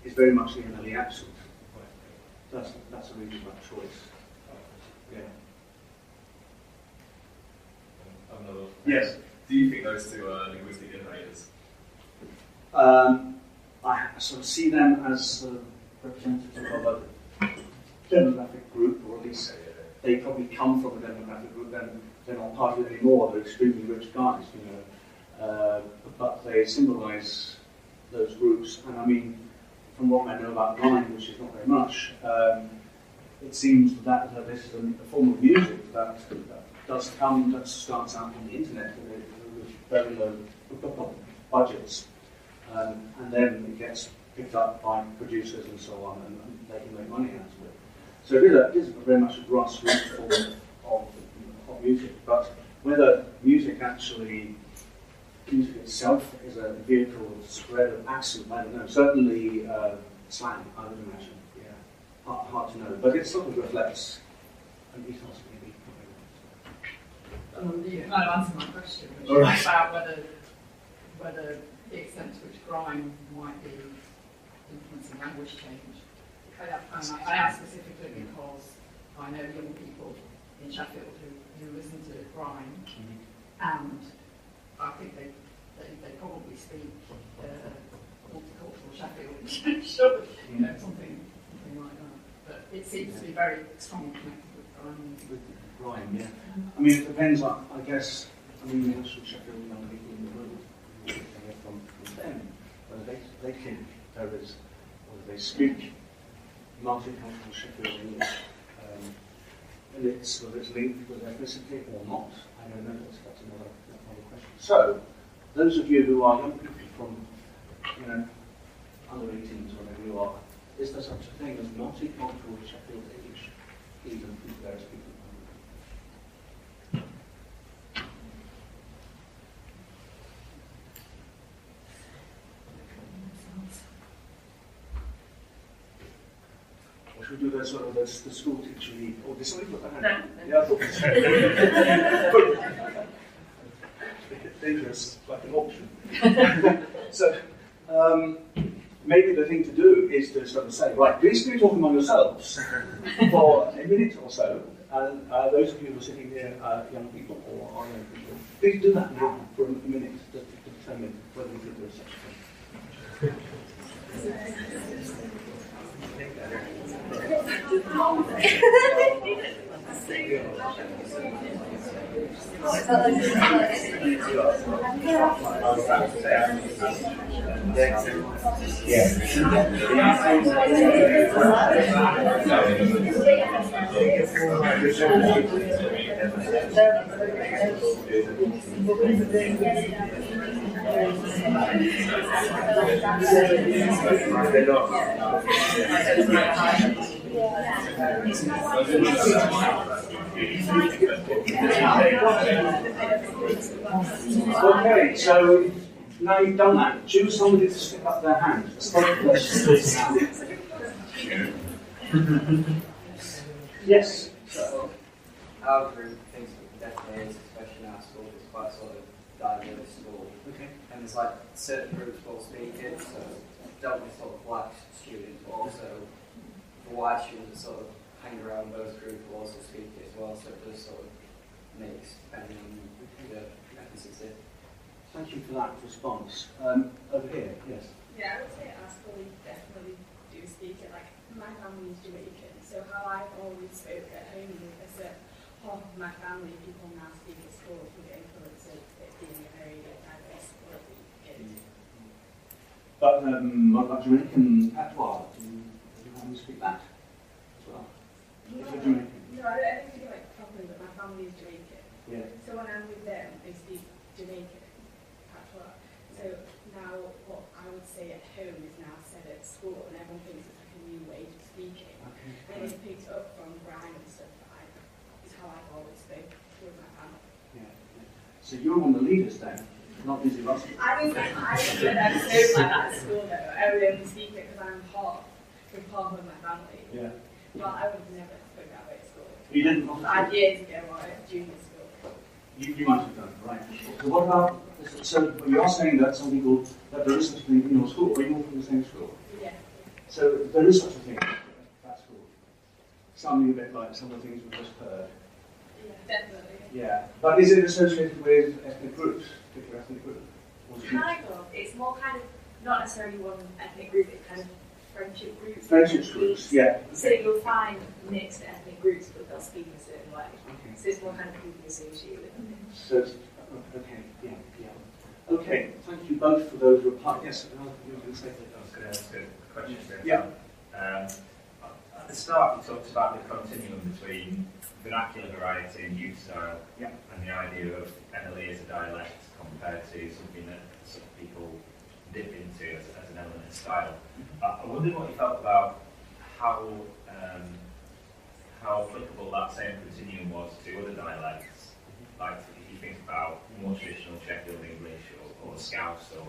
is very much the early accent. That's a really good choice. Yeah. Another. Yes. Do you think those two are linguistic innovators? I sort of see them as representative of a demographic group, or at least they probably come from a demographic group. They're not part of it anymore. They're extremely rich guys, but they symbolise those groups. And from what I know about grime, which is not very much, it seems that this is a form of music that starts out on the internet with very low budgets, and then it gets picked up by producers and so on, and they can make money out of it. So it is very much a grassroots form of music, but whether music itself is a vehicle of spread of accent, I don't know. Certainly slang, I would imagine. Yeah, hard to know, but it sort of reflects an ethos, maybe. You kind of answered my question, which is about whether the extent to which grime might be influencing language change. I ask specifically because I know young people in Sheffield who listen to grime, and I think they probably speak multicultural Sheffield, sure, something like that. But it seems to be very strongly connected with grime. With grime, yeah. It depends. I guess. We have some Sheffield young people in the room who hear from them, whether they think there is, whether they speak multicultural Sheffield English, and whether it's linked with ethnicity or not. I don't know. That's another question. So, those of you who are young people from, under 18s, whatever you are, is there such a thing as multicultural Sheffield English, even for various people? should we do the sort of the school teacher lead? Or did somebody put their hand? No. Yeah, I thought dangerous, like an auction. So maybe the thing to do is to sort of say, right, please do talk among yourselves for a minute or so. And those of you who are sitting here, young people or are young people, please do that now for a minute to determine whether we should do such a thing. Okay, so now you've done that, choose somebody to stick up their hand. Yes. So, our group thinks that definitely is, especially in our school, it's quite sort of diverse school. Okay. And there's like certain groups will speak it, so don't we sort of black students, but also the white students that sort of hang around those groups will also speak it as well, so it does sort of mix depending on the ethnicity. Thank you for that response. Over here, yes. Yeah, I would say at our school we definitely do speak it. Like, my family is Jamaican, so how I've always spoke at home is that half of my family people now speak at school through the influence of it being a very diverse school that we get into. But what about Jamaican patois? Do you want to speak that as well? No, If you're Jamaican. no, I don't speak it like properly, but my family is Jamaican. Yeah. So when I'm with them, they speak Jamaican patois. So now what I would say at home is now said at school, and everyone thinks it's like a new way of speaking. Okay. And they've picked it up from grime and stuff that is how I've always spoken with my family. Yeah. So you're one of the leaders then, not Busy Russell. I don't like that at school though. I would only speak it because I'm half of my family. Yeah. Well, I would have never spoken that way at school. You didn't? 5 years ago while at junior school. You might have done, right. So what about, so you are saying that some people, that there is such a thing in your school, are you all from the same school? Yeah. So there is such a thing at school. Sounding a bit like some of the things we've just heard. Yeah, definitely. Yeah. But is it associated with ethnic groups, particular ethnic group? Kind of. It's more kind of, not necessarily one ethnic group, it's kind of friendship groups. Friendship groups, yeah. So you'll find mixed ethnic groups, but they'll speak in a certain way. Okay. So it's more kind of people associated with them. So, okay, yeah, yeah. Okay, thank you both for those replies. Yes, you were going to say that. I was going to ask a question. Yeah. At the start, you talked about the continuum between vernacular variety and youth style, yeah, and the idea of NLE as a dialect compared to something that some people dip into as an element of style. I wondered what you felt about how applicable that same continuum was to other dialects. Like if you think about more traditional Sheffield English or Scouse or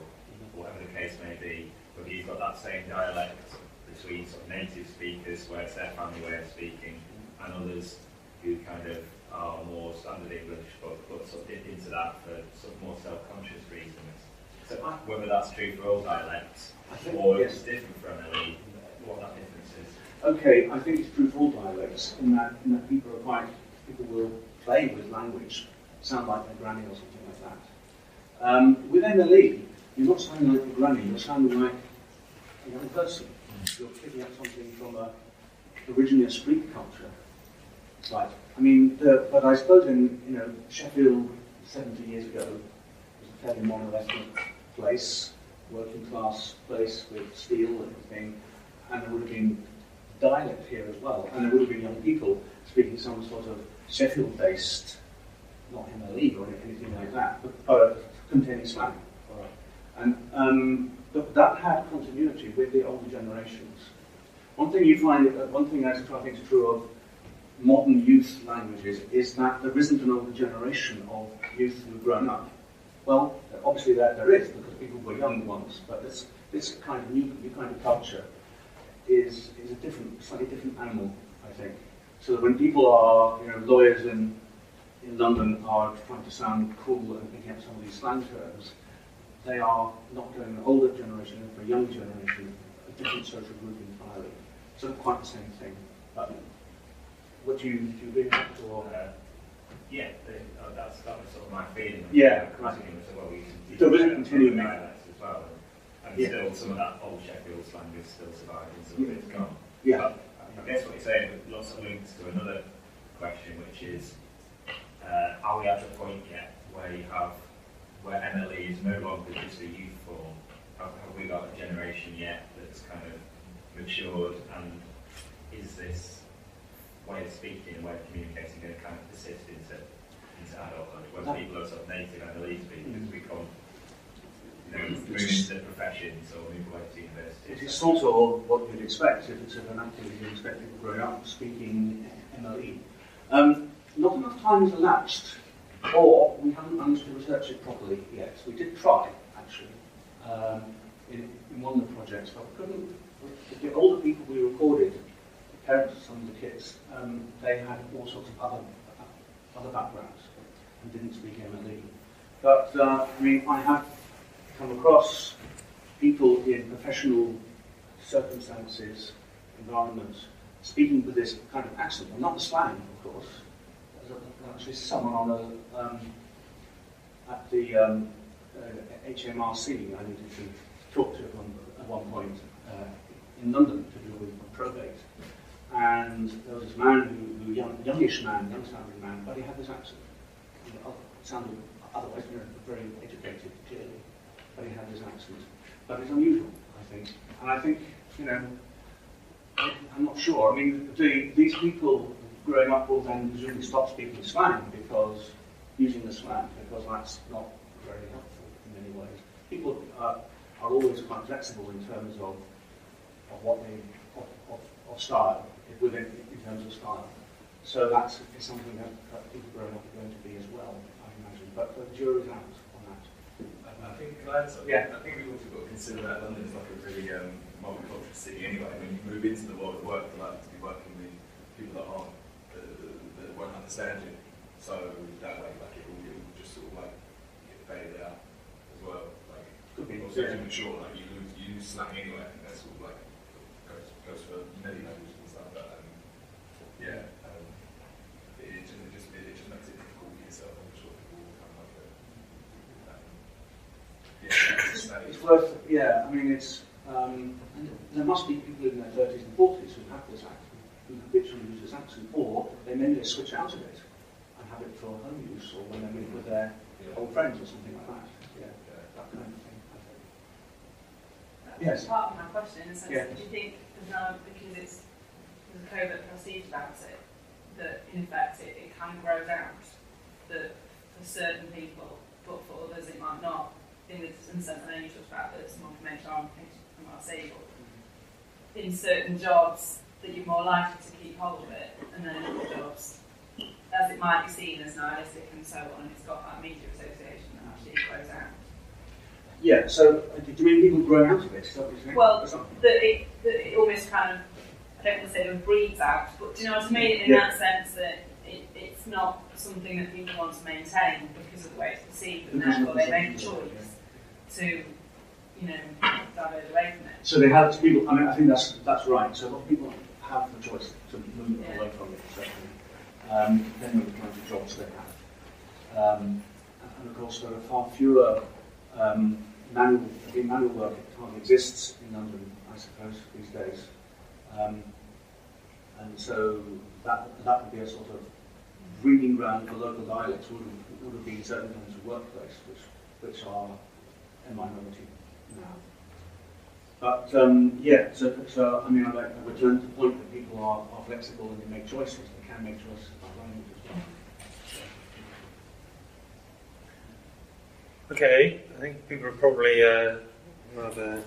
whatever the case may be, whether you've got that same dialect between sort of native speakers where it's their family way of speaking and others who kind of are more standard English but sort of dip into that for sort of more self-conscious reasons. So whether that's true for all dialects or it's different for NLE, what that difference is. Okay, I think it's true for all dialects in that people will play with language, sound like their granny or something like that. With NLE, you're not sounding like a granny, you're sounding like a young person. You're picking up something from originally a street culture. Right. I mean, but I suppose in Sheffield 70 years ago was a fairly monolithic place, working class place with steel and everything, and there would have been dialect here as well, and there would have been young people speaking some sort of Sheffield-based, not MLE or anything like that, but containing slang. All right. And that had continuity with the older generations. One thing I think is true of modern youth languages is that there isn't an older generation of youth who've grown up. Well, obviously there is, because people were young once, but this kind of new kind of culture is a different, slightly different animal, I think. So that when people are, lawyers in London are trying to sound cool and picking up some of these slang terms, they are not going an older generation, for a younger generation, a different social group entirely. It's not quite the same thing. But what do you agree with that? Or? Yeah, that was sort of my feeling. Yeah, right. Well, we continue dialects as well, and still some of that old Sheffield slang is still surviving, some of it's gone. Yeah. But I guess what you're saying lots of links to another question, which is, are we at the point yet where MLE is no longer just a youth form? Have we got a generation yet that's kind of matured, and is this way of speaking and way of communicating going to kind of persist into adulthood, when people are sort of native MLE speakers become, move into professions or move away to university? It is sort of what you'd expect if it's an activity you expect people growing up speaking MLE. Not enough time has elapsed, or we haven't managed to research it properly yet. We did try, actually, in one of the projects, but we couldn't. The older people we recorded, the parents of some of the kids, they had all sorts of other backgrounds and didn't speak MLE. But I have come across people in professional circumstances, environments, speaking with this kind of accent, well, not the slang, of course. There's actually someone on at the HMRC I needed to talk to at one point in London to do with probate. And there was this man youngish man, young-sounding man, but he had this accent. It sounded otherwise very educated, clearly, but he had this accent. But it's unusual, I think. And I think, I'm not sure. I mean, these people growing up will then presumably stop speaking slang because using the slang, because that's not very helpful in many ways. People are always quite flexible in terms of what they of style, in terms of style. So that is something that people growing up are going to be as well, I imagine. But the jury's out on that. I think we've also got to consider that London is like a really multicultural city anyway. When you move into the world of work, you like to be working with people that aren't that won't understand you. So that way, it will just sort of get faded out as well. Could be. Also, as you mature, you lose slang anyway. I think that's sort of goes for many languages and stuff. But it just makes it difficult for yourself. I'm sure people will kind of it's worth. Yeah, I mean, it's. There must be people in their 30s and 40s who have this accent, who habitually use this accent, or they maybe switch out of it and have it for home use, or when they meet with their old friends or something like that. Yeah, that kind of thing. That's part of my question, in the sense that do you think there's no, because there's a covert prestige about it, that in effect it can grow out, that for certain people, but for others it might not, in the sense that I know you talked about that someone from HR from RC, but in certain jobs that you're more likely to keep hold of it, and then in other jobs, as it might be seen as nihilistic and so on, and it's got that media association that actually grows out. Yeah, so do you mean people growing out of it? Is that what you're saying? Well, that it almost kind of, I don't want to say that breeds out, but do you know what I mean? In that sense that it's not something that people want to maintain because of the way it's perceived, and therefore they make a choice to, diverge away from it. So they have people. I mean, I think that's right. So a lot of people have the choice to move away from it, certainly. Then with the kinds of jobs they have, and of course there are far fewer manual work. It hardly exists in London, I suppose, these days. And so that would be a sort of breeding ground for local dialects. Would have been certain kinds of workplace which are a minority now. But so I mean, I return to the point that people are flexible and they make choices. They can make choices about language as well. Okay, I think people are probably rather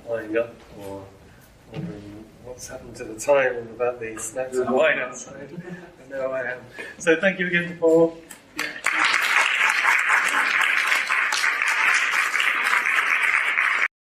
lined up or wondering what's happened to the time and about the snacks and wine outside. I know I am. So thank you again to Paul.